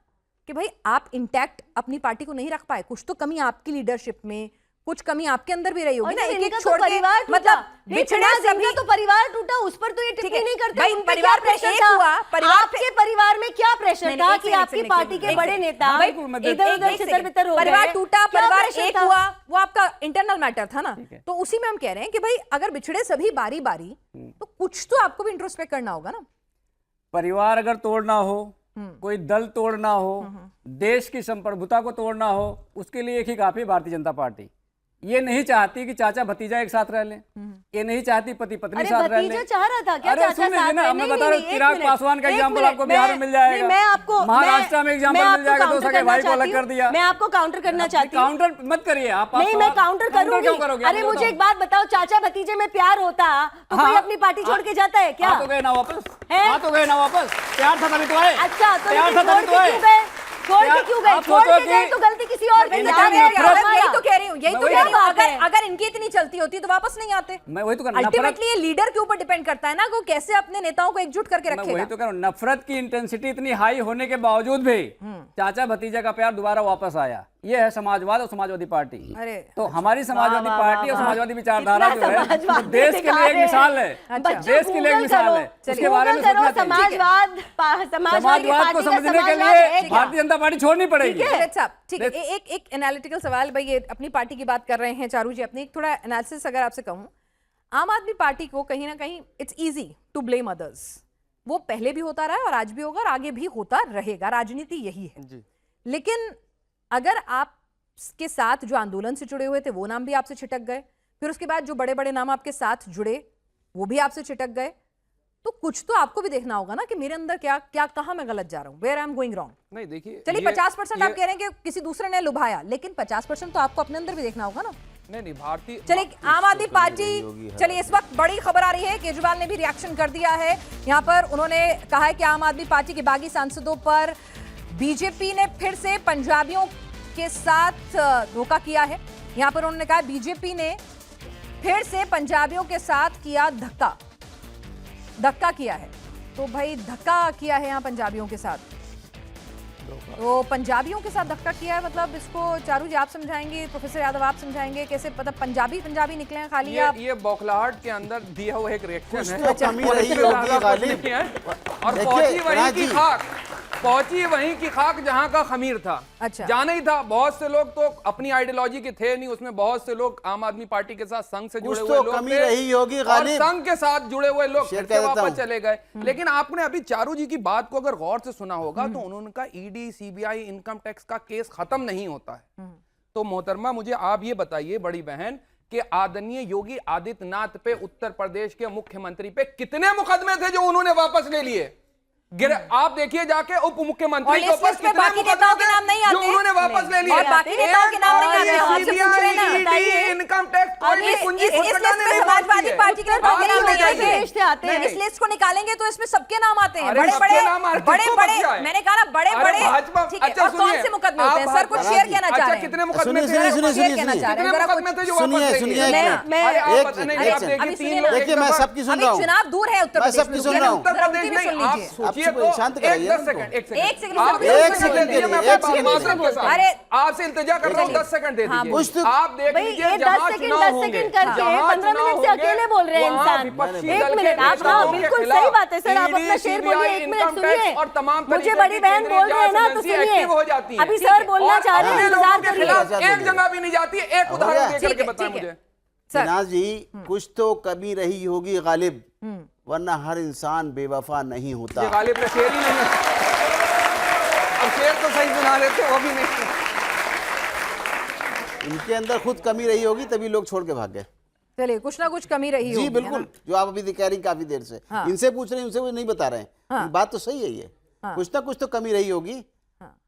कि भाई आप इंटैक्ट अपनी पार्टी को नहीं रख पाए। कुछ तो कमी आपकी लीडरशिप में, कुछ कमी आपके अंदर भी रही होगी और ना, जब एक इनका एक तो छोड़ के, परिवार टूटा, मतलब बिछड़े इनका तो परिवार टूटा, उस पर तो ये टिप्पणी नहीं करते। भाई, उन पे परिवार क्या पे प्रेशर एक था? हुआ, परिवार पे- आपके परिवार में क्या प्रेशर नहीं, था एक कि सेकंड, आपकी एक पार्टी सेकंड, के एक बड़े सेकंड। नेता भाई, इधर उधर एक छितर सेकंड। बितर हो गए? परिवार टूटा, क्या परिवार प्रेशर एक था? हुआ, वो आपका इंटरनल मैटर था ना, तो उसी में हम कह रहे हैं कि भाई अगर बिछड़े सभी बारी बारी, तो कुछ तो आपको भी इंट्रोस्पेक्ट करना होगा ना। परिवार अगर तोड़ना हो, कोई दल तोड़ना हो, देश की संप्रभुता को तोड़ना हो, उसके लिए एक ही काफी है, भारतीय जनता पार्टी। ये नहीं चाहती कि चाचा भतीजा एक साथ रह लें, ये नहीं चाहती पति पत्नी अरे साथ रह लें। भतीजा चाह रहा था क्या? अरे चाचा सुन लीजिए साथ ना, में? मैं नहीं, बता रहा हूँ, नहीं, चिराग एक मिनट, पासवान का एक एग्जाम्पल मिनट, आपको बिहार में मिल जाएगा। नहीं, मैं आपको महाराष्ट्र में एग्जाम्पल मिल जाएगा, तो सके भाई को अलग कर दिया। मैं आपको काउंटर करना चाहती हूँ। काउंटर मत करिए आप। नहीं, मैं काउंटर क्यों करोगे? करूंगी। आप अरे बताओ। मुझे एक बात बताओ, चाचा भतीजे में प्यार होता तो कोई अपनी पार्टी छोड़ के जाता है क्या? आ तो गए ना वापस, हैं? आ तो गए ना वापस, प्यार था तभी तो आए। अच्छा, तो प्यार लेकिन था तभी छोड़ तो के आए। क्यों गए? छोड़ के क्यों गए? आप छोड़ सोचो के गए कि- तो गलती किसी और की इनकी थी। नफरत- यही तो कह रही हूँ, यही मैं तो वही कह रही हूँ। बात है। अगर इनकी इतनी चलती होती तो वापस नहीं आते। मैं वही तो कह रहा हूं, अल्टीमेटली ये लीडर के ऊपर डिपेंड करता है ना, वो कैसे अपने नेताओं को एकजुट करके मैं वही रखेगा। तो कह रहा हूं, नफरत की इंटेंसिटी इतनी हाई होने के बावजूद भी चाचा भतीजा का प्यार दोबारा वापस आया। ये है समाजवाद और समाजवादी पार्टी। अरे, तो हमारी समाजवादी वाह, पार्टी और वाह, समाजवादी विचारधारा कितना जो है, समाजवाद वो देश के दिखा लिए एक रहे हैं। मिसाल है। अच्छा। देश के लिए एक मिसाल है, उसके बारे में सोचना चाहिए। समाजवाद समाजवाद को समझने के लिए भारतीय जनता पार्टी छोड़नी पड़ेगी। साहब ठीक है, एक एनालिटिकल सवाल, भाई ये अपनी पार्टी की बात कर रहे हैं चारू जी, अपनी एक थोड़ा एनालिसिस अगर आपसे कहूं, आम आदमी पार्टी को कहीं ना कहीं it's easy to blame others. वो पहले भी होता रहा है और आज भी होगा और आगे भी होता रहेगा, राजनीति यही है। लेकिन अगर आप के साथ जो आंदोलन से जुड़े हुए थे वो नाम भी आपसे छिटक गए, फिर उसके बाद जो बड़े बड़े नाम आपके साथ जुड़े वो भी आपसे छिटक गए, तो कुछ तो आपको भी देखना होगा ना कि मेरे अंदर क्या क्या, कहां मैं गलत जा रहा हूं, where I am going wrong. नहीं देखिए, चलिए ये- 50% आप ये- कह रहे हैं कि किसी दूसरे ने लुभाया, लेकिन 50% तो आपको अपने अंदर भी देखना होगा ना। नहीं भारतीय चलिए आम आदमी पार्टी, चलिए इस वक्त बड़ी खबर आ रही है, केजरीवाल ने भी रिएक्शन कर दिया है। यहाँ पर उन्होंने कहा है कि आम आदमी पार्टी के बागी सांसदों पर बीजेपी ने फिर से पंजाबियों के साथ धोखा किया है। यहाँ पर उन्होंने कहा बीजेपी ने फिर से पंजाबियों के साथ किया धक्का किया है। तो भाई धक्का किया है यहाँ पंजाबियों के साथ, तो पंजाबियों के साथ धक्का किया है, मतलब इसको चारू जी आप समझाएंगे, प्रोफेसर यादव आप समझाएंगे कैसे, मतलब पंजाबी निकले हैं खाली आप? ये बौखलाहट के अंदर दिया हुआ एक रिएक्शन कुछ है। तो कमी रही होगी गालिब। और देखिए, पहुंची वहीं राज की जी। खाक, पहुंची वहीं की खाक जहां का खमीर था। अच्छा। जाना ही था। बहुत से लोग तो अपनी आइडियोलॉजी के थे नहीं, उसमें बहुत से लोग आम आदमी पार्टी के साथ संघ से जुड़े कुछ हुए तो लोग कमी थे रही होगी और गालिब। संघ के साथ जुड़े हुए लोग शेर फिर कह से देता वापस हूं। चले गए। लेकिन आपने अभी चारू जी की बात को अगर गौर से सुना होगा तो उन्होंने कहा ईडी सीबीआई इनकम टैक्स का केस खत्म नहीं होता है। तो मोहतरमा मुझे आप ये बताइए बड़ी बहन कि आदरणीय योगी आदित्यनाथ पे उत्तर प्रदेश के मुख्यमंत्री पे कितने मुकदमे थे जो उन्होंने वापस ले लिए? आप देखिए जाके उप मुख्यमंत्री के ऊपर लिस्ट में बाकी नेताओं के नाम नहीं जो आते, उन्होंने वापस ले लिए। और बाकी नेताओं के नाम नहीं आते, आपसे पूछ रहे हैं ना, बताइए। इनकम टैक्स कोई भी पूंजी इस लिस्ट में समाजवादी पार्टी के नेताओं के नाम नहीं आएंगे। इस लिस्ट को निकालेंगे तो इसमें सबके नाम आते हैं, बड़े बड़े, मैंने कहा ना बड़े बड़े। ठीक है, और कौन से मुकदमे होते हैं सर, कुछ शेयर कहना चाह रहे हैं? कितने मुकदमे थे? शेयर कहना चाह रहे हैं, जरा मुकदमे थे जो सुनिए, वापस ले सुनिए, लिए? एक मिनट। अरे आप एक बता- मिनट, नहीं, एक आप मिनट। देखिए, अभी तीन सुनिए लोग ना। एक देखिए मैं दफा- सबकी सुन अभी रहा हूँ। चुनाव दूर है उत्तर मैं प्रदेश सबकी में, सुन रहा हूँ। उत्तर जरा प्रदेश उनकी भी सुन नहीं, आप लीजिए। सोचिए आप तो शांत एक कराइए 10 उनको। सेकंड एक सेकंड, आप एक एक सेकंड सेकंड के लिए, मैं एक सेकंड माजरत के लिए। के साथ अरे, आपसे इल्तिजा कर रहा हूँ, 10 सेकंड दे हाँ, दीजिए। कुछ तो- आप देख भाई लीजिए ये 10 जहाँ सेकंड चुनाव 10 होंगे, सेकंड करके जहाँ 15 चुनाव मिनट से होंगे, अकेले बोल रहे हैं वहाँ इंसान। विपक्षी एक दल के मिनट, आप नेताओं हाँ, के बिल्कुल खिलाफ सही बात है सर, आप ईडी, अपना शेर बोलिए, सीबीआई, एक मिनट इनकम टैक्स सुनिए। और तमाम मुझे तरीके बड़ी की बहन केंद्रीय बोल रहे हैं ना, जांच तो एजेंसी सुनिए। एक्टिव हो जाती है। अभी सर बोलना चाह रहे हैं, अपने इंतजार लोगों के करिए। खिलाफ करिए। एक जगह भी नहीं जाती है। एक उदाहरण देकर ठीक के है, बताएं ठीक है। मुझे। सिन्हा जी, कुछ तो कमी रही होगी गालिब, वरना हर इंसान बेवफा नहीं होता। ये गालिब का शेर ही नहीं है। अब शेर तो सही सुना देते, वो भी नहीं। इनके अंदर खुद कमी रही होगी तभी लोग छोड़ के भाग गए। चलिए कुछ ना कुछ कमी रही होगी, जी है बिल्कुल, ना? जो आप अभी कह रही काफी देर से हाँ। इनसे पूछ रहे हैं, उनसे वो नहीं बता रहे हैं। बात तो सही है ये, कुछ ना कुछ तो कमी रही होगी,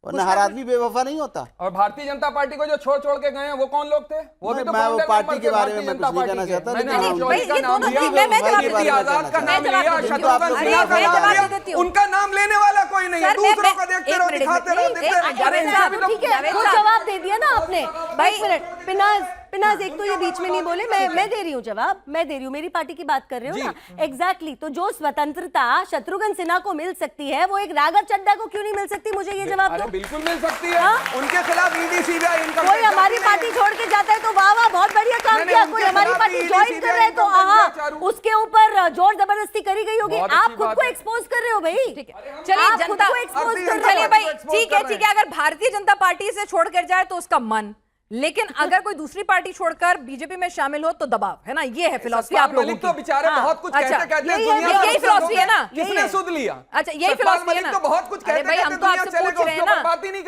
वरना हर आदमी बेवफा नहीं होता। और भारतीय जनता पार्टी को जो छोड़ छोड़ के गए हैं वो कौन लोग थे? वो भी तो मैं वो फाउंडर पार्टी मेंबर के थे बारे में भारतीय मैं जनता कुछ नहीं पार्टी कहना के। चाहता, मैंने लेकिन आप भाई, जोशी का ये नाम दोनों लिया, मैं जवाब कीर्ति देती हूँ। आजाद का मैं नाम जवाब लिया, देती हूँ। शत्रुघ्न अरे, सिन्हा का मैं नाम जवाब लिया। दे देती हूँ। उनका नाम लेने वाला कोई नहीं है, सर, मैं- दूसरों का मैं- देखते एक रहो, मिनट, दिखाते एक रहो, मिनट, दिखते रहो। एक अरे मिनट, इनसे भी तो ठीक है, जावेद खुद साहब। जवाब दे दिया ना आपने। भाई, एक मिनट, पिनाज पिनाज एक तो ये बीच में नहीं बोले, मैं दे रही हूँ जवाब, मैं दे रही हूँ, मेरी पार्टी की बात कर रहे हो ना। एग्जैक्टली, तो जो स्वतंत्रता शत्रुघ्न सिन्हा को मिल सकती है वो एक राघव चड्ढा को क्यों नहीं मिल सकती? मुझे ये जवाब दो। बिल्कुल मिल सकती है, उनके खिलाफ ईडी सीबीआई इनका कोई हमारी पार्टी छोड़ के जाता है तो वाह वाह बहुत बढ़िया काम किया, कोई हमारी पार्टी ज्वाइन कर रहा है तो आहा उसके ऊपर जोर जबरदस्ती करी गई होगी। आप खुद को एक्सपोज कर रहे हो भाई। चलिए जनता एक्सपोज कर चलिए भाई ठीक है, अगर भारतीय जनता पार्टी से छोड़कर जाए तो उसका मन, लेकिन अगर कोई दूसरी पार्टी छोड़कर बीजेपी में शामिल हो तो दबाव, है ना? ये है फिलॉसफी आप लोगों की। तो बेचारे बहुत कुछ कहते यही फिलॉसफी है ना, किसने सुध लिया? अच्छा यही फिलॉसफी है ना, तो बहुत कुछ कहते भाई हम तो आपसे पूछ रहे हैं ना,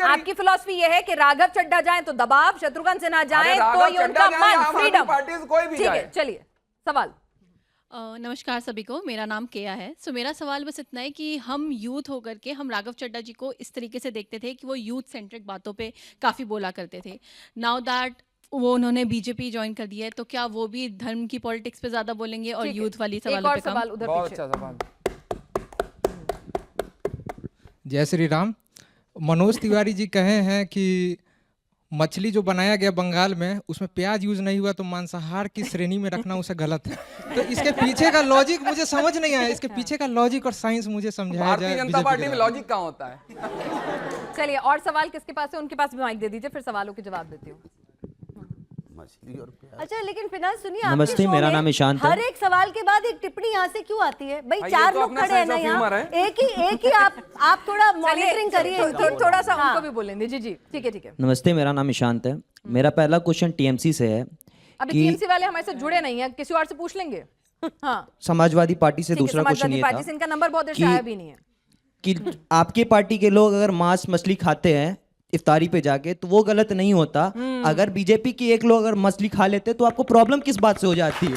आपकी फिलॉसफी ये है कि राघव चड्ढा जाए तो दबाव, शत्रुघ्न सिन्हा जाए तो ये उनका मन, फ्रीडम। ठीक है, चलिए सवाल। नमस्कार सभी को, मेरा नाम केया है। सो मेरा सवाल बस इतना है कि हम यूथ होकर के हम राघव चड्ढा जी को इस तरीके से देखते थे कि वो यूथ सेंट्रिक बातों पे काफ़ी बोला करते थे। नाउ दैट वो उन्होंने बीजेपी ज्वाइन कर दिया है, तो क्या वो भी धर्म की पॉलिटिक्स पे ज़्यादा बोलेंगे और यूथ वाली सवालों पे कम? सवाल उधर बहुत पीछे। अच्छा सवाल। जय श्री राम। मनोज तिवारी जी कहे हैं कि मछली जो बनाया गया बंगाल में उसमें प्याज यूज नहीं हुआ तो मांसाहार की श्रेणी में रखना उसे गलत है। तो इसके पीछे का लॉजिक मुझे समझ नहीं आया, इसके पीछे का लॉजिक और साइंस मुझे समझाया जाए। भारतीय जनता पार्टी में लॉजिक कहाँ होता है? चलिए और सवाल किसके पास है? उनके पास भी माइक दे दीजिए, फिर सवालों के जवाब देती हूँ। मछली और प्याज। अच्छा लेकिन फिनाज सुनिए, नमस्ते, मेरा नाम ईशांत है। हर एक सवाल के बाद एक टिप्पणी यहाँ से क्यों आती है भाई? भाई, चार ये तो लोग अपना खड़े हैं sense ना of humor यहाँ, है। एक ही आप थोड़ा मॉनिटरिंग करिए। थोड़ा सा उनको भी बोलेंगे। जी जी ठीक है। नमस्ते, मेरा नाम ईशांत है। मेरा पहला क्वेश्चन टीएमसी से है अभी कि टीएमसी वाले हमारे साथ जुड़े नहीं है, किसी और से पूछ लेंगे। हाँ समाजवादी पार्टी से दूसरा क्वेश्चन समाजवादी ये पार्टी था से इनका नंबर बहुत देर से आया भी नहीं है कि आपके पार्टी के लोग अगर मांस मछली खाते हैं इफ्तारी पे जाके तो वो गलत नहीं होता। अगर बीजेपी की एक लोग अगर मछली खा लेते तो आपको प्रॉब्लम किस बात से हो जाती है?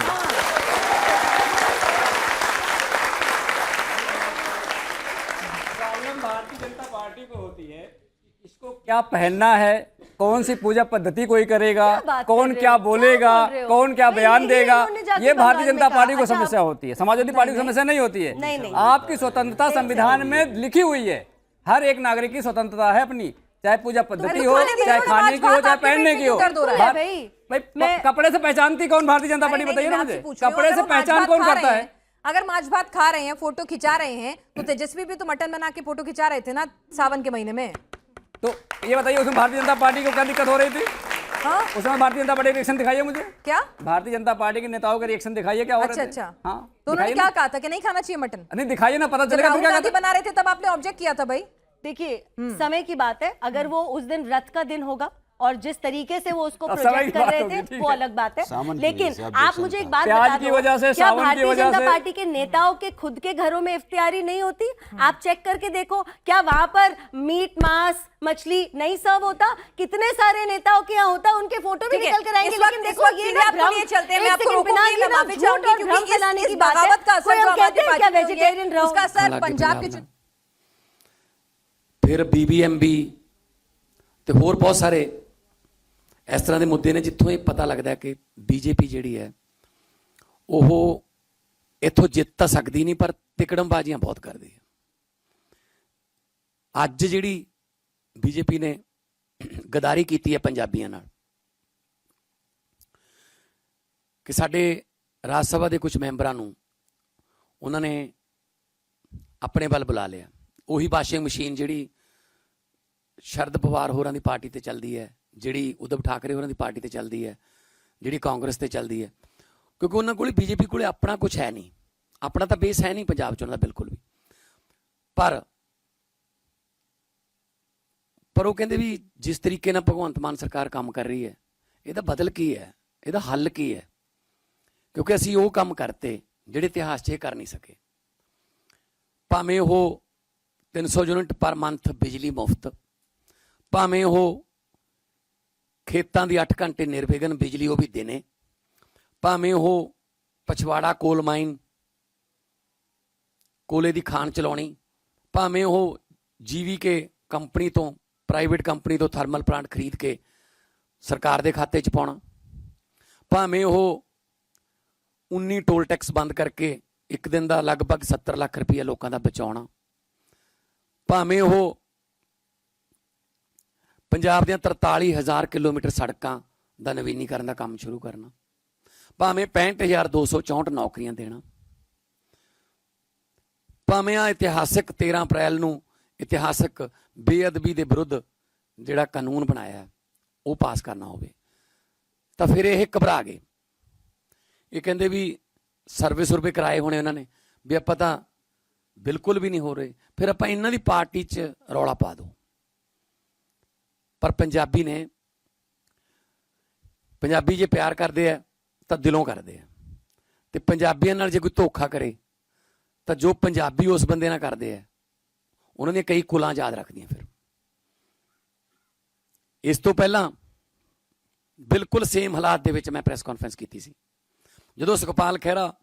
प्रॉब्लम भारतीय जनता पार्टी को होती है, इसको क्या पहनना है, कौन सी पूजा पद्धति कोई करेगा, कौन क्या बोलेगा, कौन क्या बयान देगा, ये भारतीय जनता पार्टी को समस्या होती है, समाजवादी पार्टी को समस्या नहीं होती है। आपकी स्वतंत्रता संविधान में लिखी हुई है, हर एक नागरिक की स्वतंत्रता है अपनी, चाहे पूजा पद्धति हो, चाहे खाने की हो, चाहे पहनने की हो। भाई कपड़े से पहचानती कौन भारतीय जनता पार्टी? बताइए ना मुझे, कपड़े से पहचान कौन करता है? अगर माछ भात खा रहे हैं, फोटो खिंचा रहे हैं, तो तेजस्वी भी तो मटन बना के फोटो खिंचा रहे थे ना सावन के महीने में। तो ये बताइए उसमें भारतीय जनता पार्टी को क्या दिक्कत हो रही थी? हाँ उसमें भारतीय जनता पार्टी रिएक्शन दिखाइए मुझे। क्या भारतीय जनता पार्टी के नेताओं का रिएक्शन दिखाइए, क्या हो रहा है? अच्छा हाँ तो उन्होंने क्या कहा था कि नहीं खाना चाहिए मटन? नहीं दिखाइए ना, पता चलेगा। राहुल गांधी बना रहे थे तब आपने ऑब्जेक्ट किया था भाई। देखिए समय की बात है, अगर वो उस दिन रथ का दिन होगा और जिस तरीके से वो उसको प्रोजेक्ट कर रहे थे वो अलग बात है। लेकिन आप मुझे एक बात बता दो, क्या भारतीय जनता पार्टी के नेताओं के खुद के घरों में इफ्तियारी नहीं होती? आप चेक करके देखो, क्या वहां पर मीट मांस मछली नहीं सर्व होता? कितने सारे नेताओं के यहाँ होता, उनके फोटो भी निकल कर आएंगे। लेकिन देखो ये ना भ्रम चलते हैं, मैं आपको झूठ और भ्रम फैलाने की बात है। कोई हम कहते हैं क्या वेजिटेरियन रहो? उसका असर पंजाब के ਫਿਰ ਬੀਬੀਐਮਬੀ ਤੇ ਹੋਰ ਬਹੁਤ ਸਾਰੇ ਇਸ ਤਰ੍ਹਾਂ ਦੇ ਮੁੱਦੇ ਨੇ ਜਿੱਥੋਂ ਇਹ ਪਤਾ ਲੱਗਦਾ ਕਿ ਬੀਜੇਪੀ ਜਿਹੜੀ ਹੈ ਉਹ ਇੱਥੋਂ ਜਿੱਤ ਤਾਂ ਸਕਦੀ ਨਹੀਂ ਪਰ ਤਿਕੜਮਬਾਜ਼ੀਆਂ ਬਹੁਤ ਕਰਦੀ ਹੈ। ਅੱਜ ਜਿਹੜੀ ਬੀਜੇਪੀ ਨੇ ਗਦਾਰੀ ਕੀਤੀ ਹੈ ਪੰਜਾਬੀਆਂ ਨਾਲ ਕਿ ਸਾਡੇ ਰਾਜ ਸਭਾ ਦੇ ਕੁਝ ਮੈਂਬਰਾਂ ਨੂੰ ਉਹਨਾਂ ਨੇ ਆਪਣੇ ਵੱਲ ਬੁਲਾ ਲਿਆ। ਉਹੀ ਵਾਸ਼ਿੰਗ ਮਸ਼ੀਨ ਜਿਹੜੀ ਸ਼ਰਦ ਪਵਾਰ ਹੋਰਾਂ ਦੀ ਪਾਰਟੀ ਤੇ ਚੱਲਦੀ ਹੈ, ਜਿਹੜੀ ਉद्धਵ ਠਾਕਰੇ ਹੋਰਾਂ ਦੀ ਪਾਰਟੀ ਤੇ ਚੱਲਦੀ ਹੈ, ਜਿਹੜੀ ਕਾਂਗਰਸ ਤੇ ਚੱਲਦੀ ਹੈ, ਕਿਉਂਕਿ ਉਹਨਾਂ ਕੋਲ ਬੀਜੇਪੀ ਕੋਲ ਆਪਣਾ ਕੁਝ ਹੈ ਨਹੀਂ, ਆਪਣਾ ਤਾਂ ਬੇਸ ਹੈ ਨਹੀਂ ਪੰਜਾਬ 'ਚ ਉਹਨਾਂ ਦਾ ਬਿਲਕੁਲ ਵੀ। ਪਰ ਉਹ ਕਹਿੰਦੇ ਵੀ ਜਿਸ ਤਰੀਕੇ ਨਾਲ ਭਗਵੰਤ ਮਾਨ ਸਰਕਾਰ ਕੰਮ ਕਰ ਰਹੀ ਹੈ ਇਹਦਾ ਬਦਲ ਕੀ ਹੈ, ਇਹਦਾ ਹੱਲ ਕੀ ਹੈ? ਕਿਉਂਕਿ ਅਸੀਂ ਉਹ ਕੰਮ ਕਰਤੇ ਜਿਹੜੇ ਇਤਿਹਾਸ 'ਚ ਇਹ ਕਰ ਨਹੀਂ ਸਕੇ। ਭਾਵੇਂ ਉਹ 300 ਯੂਨਿਟ ਪਰ ਮੰਥ ਬਿਜਲੀ ਮੁਫਤ, ਭਾਵੇਂ ਉਹ ਖੇਤਾਂ ਦੀ 8 ਘੰਟੇ ਨਿਰਵਿਘਨ ਬਿਜਲੀ ਉਹ ਵੀ ਦਿਨੇ, ਭਾਵੇਂ ਉਹ ਪਛਵਾੜਾ ਕੋਲ ਮਾਈਨ ਕੋਲੇ ਦੀ ਖਾਨ ਚਲਾਉਣੀ, ਭਾਵੇਂ ਉਹ ਜੀਵੀਕੇ ਕੰਪਨੀ ਤੋਂ ਪ੍ਰਾਈਵੇਟ ਕੰਪਨੀ ਤੋਂ ਥਰਮਲ ਪਲਾਂਟ ਖਰੀਦ ਕੇ ਸਰਕਾਰ ਦੇ ਖਾਤੇ 'ਚ ਪਾਉਣਾ, ਭਾਵੇਂ ਉਹ 19 ਟੋਲ ਟੈਕਸ ਬੰਦ ਕਰਕੇ ਇੱਕ ਦਿਨ ਦਾ ਲਗਭਗ 70 ਲੱਖ ਰੁਪਈਆ ਲੋਕਾਂ ਦਾ ਬਚਾਉਣਾ, ਭਾਵੇਂ ਉਹ ਪੰਜਾਬ ਦੀਆਂ 43,000 ਕਿਲੋਮੀਟਰ ਸੜਕਾਂ ਦਾ ਨਵੀਨੀਕਰਨ ਦਾ ਕੰਮ ਸ਼ੁਰੂ ਕਰਨਾ, ਭਾਵੇਂ 65,264 ਨੌਕਰੀਆਂ ਦੇਣਾ, ਭਾਵੇਂ ਆ ਇਤਿਹਾਸਕ 13 ਅਪ੍ਰੈਲ ਨੂੰ ਇਤਿਹਾਸਕ ਬੇਅਦਬੀ ਦੇ ਵਿਰੁੱਧ ਜਿਹੜਾ ਕਾਨੂੰਨ ਬਣਾਇਆ ਉਹ ਪਾਸ ਕਰਨਾ ਹੋਵੇ, ਤਾਂ ਫਿਰ ਇਹ ਘਬਰਾ ਗਏ। ਇਹ ਕਹਿੰਦੇ ਵੀ ਸਰਵੇ ਸੁਰਵੇ ਕਰਾਏ ਹੋਣੇ ਉਹਨਾਂ ਨੇ ਵੀ ਆਪਾਂ ਤਾਂ ਬਿਲਕੁਲ ਵੀ ਨਹੀਂ ਹੋ ਰਹੇ, ਫਿਰ ਆਪਾਂ ਇਹਨਾਂ ਦੀ ਪਾਰਟੀ 'ਚ ਰੌਲਾ ਪਾ ਦਿਓ। ਪਰ ਪੰਜਾਬੀ ਨੇ, ਪੰਜਾਬੀ ਜੇ ਪਿਆਰ ਕਰਦੇ ਆ ਤਾਂ ਦਿਲੋਂ ਕਰਦੇ ਆ, ਤੇ ਪੰਜਾਬੀਆਂ ਨਾਲ ਜੇ ਕੋਈ ਧੋਖਾ ਕਰੇ ਤਾਂ ਜੋ ਪੰਜਾਬੀ ਉਸ ਬੰਦੇ ਨਾਲ ਕਰਦੇ ਆ ਉਹਨਾਂ ਦੀਆਂ ਕਈ ਕੁਲਾਂ ਯਾਦ ਰੱਖਦੀਆਂ। ਫਿਰ ਇਸ ਤੋਂ ਪਹਿਲਾਂ ਬਿਲਕੁਲ ਸੇਮ ਹਾਲਾਤ ਦੇ ਵਿੱਚ ਮੈਂ ਪ੍ਰੈਸ ਕਾਨਫਰੰਸ ਕੀਤੀ ਸੀ, ਜਦੋਂ ਸੁਖਪਾਲ ਖਹਿਰਾ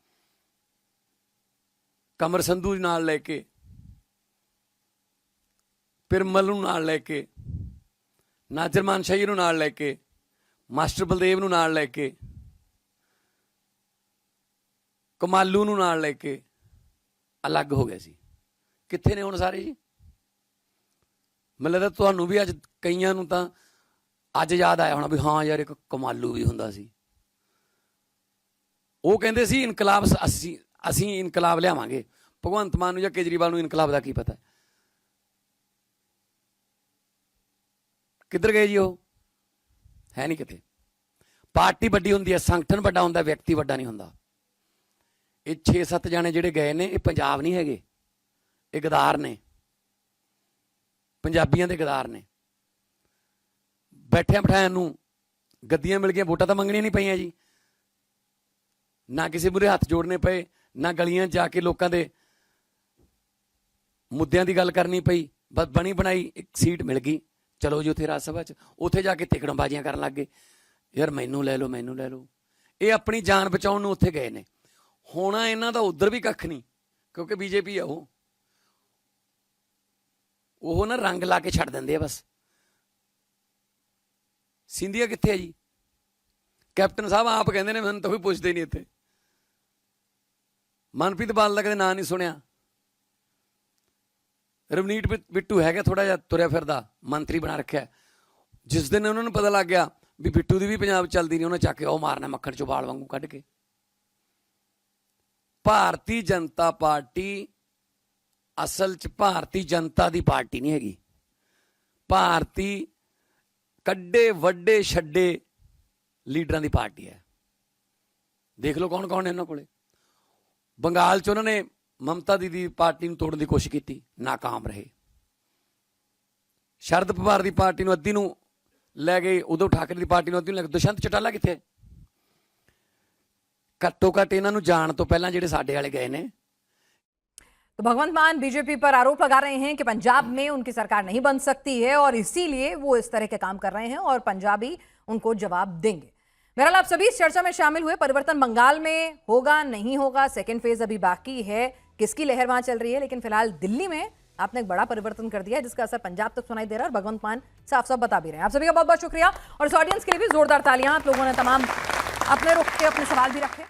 ਕਮਰ ਸੰਧੂ ਨਾਲ ਲੈ ਕੇ, ਪਿਰਮਲ ਨੂੰ ਨਾਲ ਲੈ ਕੇ, ਨਾਜ਼ਰ ਮਾਨਸ਼ਾਹੀ ਨੂੰ ਨਾਲ ਲੈ ਕੇ, ਮਾਸਟਰ ਬਲਦੇਵ ਨੂੰ ਨਾਲ ਲੈ ਕੇ, ਕਮਾਲੂ ਨੂੰ ਨਾਲ ਲੈ ਕੇ ਅਲੱਗ ਹੋ ਗਏ ਸੀ। ਕਿੱਥੇ ਨੇ ਹੁਣ ਸਾਰੇ ਜੀ? ਮੈਨੂੰ ਲੱਗਦਾ ਤੁਹਾਨੂੰ ਵੀ ਅੱਜ ਕਈਆਂ ਨੂੰ ਤਾਂ ਅੱਜ ਯਾਦ ਆਇਆ ਹੋਣਾ ਵੀ ਹਾਂ ਯਾਰ ਇੱਕ ਕਮਾਲੂ ਵੀ ਹੁੰਦਾ ਸੀ। ਉਹ ਕਹਿੰਦੇ ਸੀ ਇਨਕਲਾਬ ਅਸੀਂ ਇਨਕਲਾਬ ਲਿਆਵਾਂਗੇ। ਭਗਵੰਤ ਮਾਨ ਨੂੰ ਜਾਂ ਕੇਜਰੀਵਾਲ ਨੂੰ ਇਨਕਲਾਬ ਦਾ ਕੀ ਪਤਾ? ਕਿੱਧਰ ਗਏ ਜੀ? ਉਹ ਹੈ ਨਹੀਂ ਕਿਤੇ। ਪਾਰਟੀ ਵੱਡੀ ਹੁੰਦੀ ਹੈ, ਸੰਗਠਨ ਵੱਡਾ ਹੁੰਦਾ, ਵਿਅਕਤੀ ਵੱਡਾ ਨਹੀਂ ਹੁੰਦਾ। ਇਹ 6-7 ਜਾਣੇ ਜਿਹੜੇ ਗਏ ਨੇ ਇਹ ਪੰਜਾਬ ਨਹੀਂ ਹੈਗੇ, ਇਹ ਗਦਾਰ ਨੇ, ਪੰਜਾਬੀਆਂ ਦੇ ਗਦਾਰ ਨੇ। ਬੈਠਿਆਂ ਬਿਠਾਇਆਂ ਨੂੰ ਗੱਦੀਆਂ ਮਿਲ ਗਈਆਂ, ਵੋਟਾਂ ਤਾਂ ਮੰਗਣੀਆਂ ਨਹੀਂ ਪਈਆਂ ਜੀ, ਨਾ ਕਿਸੇ ਮੂਹਰੇ ਹੱਥ ਜੋੜਨੇ ਪਏ, ਨਾ ਗਲੀਆਂ ਜਾ ਕੇ ਲੋਕਾਂ ਦੇ ਮੁੱਦਿਆਂ ਦੀ ਗੱਲ ਕਰਨੀ ਪਈ। ਬਸ ਬਣੀ ਬਣਾਈ ਇੱਕ ਸੀਟ ਮਿਲ ਗਈ, ਚਲੋ ਜੀ ਉੱਥੇ ਰਾਜ ਸਭਾ 'ਚ, ਉੱਥੇ ਜਾ ਕੇ ਤਿਕੜਮਬਾਜ਼ੀਆਂ ਕਰਨ ਲੱਗ ਗਏ, ਯਾਰ ਮੈਨੂੰ ਲੈ ਲਓ ਮੈਨੂੰ ਲੈ ਲਓ। ਇਹ ਆਪਣੀ ਜਾਨ ਬਚਾਉਣ ਨੂੰ ਉੱਥੇ ਗਏ ਨੇ। ਹੋਣਾ ਇਹਨਾਂ ਦਾ ਉੱਧਰ ਵੀ ਕੱਖ ਨਹੀਂ, ਕਿਉਂਕਿ ਬੀਜੇਪੀ ਆ ਉਹ ਨਾ ਰੰਗ ਲਾ ਕੇ ਛੱਡ ਦਿੰਦੇ ਆ ਬਸ। ਸਿੰਧੀਆ ਕਿੱਥੇ ਹੈ ਜੀ? ਕੈਪਟਨ ਸਾਹਿਬ ਆਪ ਕਹਿੰਦੇ ਨੇ ਮੈਨੂੰ ਤਾਂ ਕੋਈ ਪੁੱਛਦੇ ਨਹੀਂ ਇੱਥੇ। ਮਨਪ੍ਰੀਤ ਬਾਦਲ ਦਾ ਕਦੇ ਨਾਂ ਨਹੀਂ ਸੁਣਿਆ। ਰਵਨੀਤ ਬਿੱਟੂ ਹੈਗਾ ਥੋੜਾ ਜਿਹਾ ਤੁਰਿਆ ਫਿਰਦਾ, ਮੰਤਰੀ ਬਣਾ ਰੱਖਿਆ। ਜਿਸ ਦਿਨ ਉਹਨਾਂ ਨੂੰ ਪਤਾ ਲੱਗ ਗਿਆ ਵੀ ਬਿੱਟੂ ਦੀ ਵੀ ਪੰਜਾਬ ਚੱਲਦੀ ਨਹੀਂ, ਉਹਨਾਂ ਚੱਕ ਕੇ ਉਹ ਮਾਰਨਾ ਮੱਖਣ ਚੋਂ ਵਾਲ ਵਾਂਗੂ ਕੱਢ ਕੇ। ਭਾਰਤੀ ਜਨਤਾ ਪਾਰਟੀ ਅਸਲ 'ਚ ਭਾਰਤੀ ਜਨਤਾ ਦੀ ਪਾਰਟੀ ਨਹੀਂ ਹੈਗੀ। ਭਾਰਤੀ ਕੱਡੇ ਵੱਡੇ ਛੱਡੇ ਲੀਡਰਾਂ ਦੀ ਪਾਰਟੀ ਹੈ। ਦੇਖ ਲਓ ਕੌਣ ਕੌਣ ਹੈ ਇਹਨਾਂ ਕੋਲੇ। ਬੰਗਾਲ 'ਚ ਉਹਨਾਂ ਨੇ ਮਮਤਾ ਦੀਦੀ ਪਾਰਟੀ ਨੂੰ ਤੋੜਨ ਦੀ ਕੋਸ਼ਿਸ਼ ਕੀਤੀ, ਨਾਕਾਮ ਰਹੇ। ਸ਼ਰਦ ਪਵਾਰ ਦੀ ਪਾਰਟੀ ਨੂੰ ਅੱਧੀ ਨੂੰ ਲੈ ਗਏ, ਉਦੋਂ ਠਾਕਰੇ ਦੀ ਪਾਰਟੀ ਨੂੰ ਅੱਧੀ ਨੂੰ ਲੈ ਗਏ। ਦੁਸ਼ਯੰਤ ਚੌਟਾਲਾ ਕਿੱਥੇ? ਘੱਟੋ ਘੱਟ ਇਹਨਾਂ ਨੂੰ ਜਾਣ ਤੋਂ ਪਹਿਲਾਂ ਜਿਹੜੇ ਸਾਡੇ ਵਾਲੇ ਗਏ ਨੇ। तो भगवंत मान बीजेपी पर आरोप लगा रहे हैं कि पंजाब में उनकी सरकार नहीं बन सकती है और इसीलिए वो इस तरह के काम कर रहे हैं और पंजाबी उनको जवाब देंगे। बहरहाल आप सभी इस चर्चा में शामिल हुए। परिवर्तन बंगाल में होगा नहीं होगा, सेकेंड फेज अभी बाकी है, किसकी लहर वहां चल रही है, लेकिन फिलहाल दिल्ली में आपने एक बड़ा परिवर्तन कर दिया है जिसका असर पंजाब तक सुनाई दे रहा है और भगवंत मान साफ साफ बता भी रहे हैं। आप सभी का बहुत बहुत शुक्रिया और इस ऑडियंस के लिए भी जोरदार तालियां। आप लोगों ने तमाम अपने रुख के अपने सवाल भी रखे।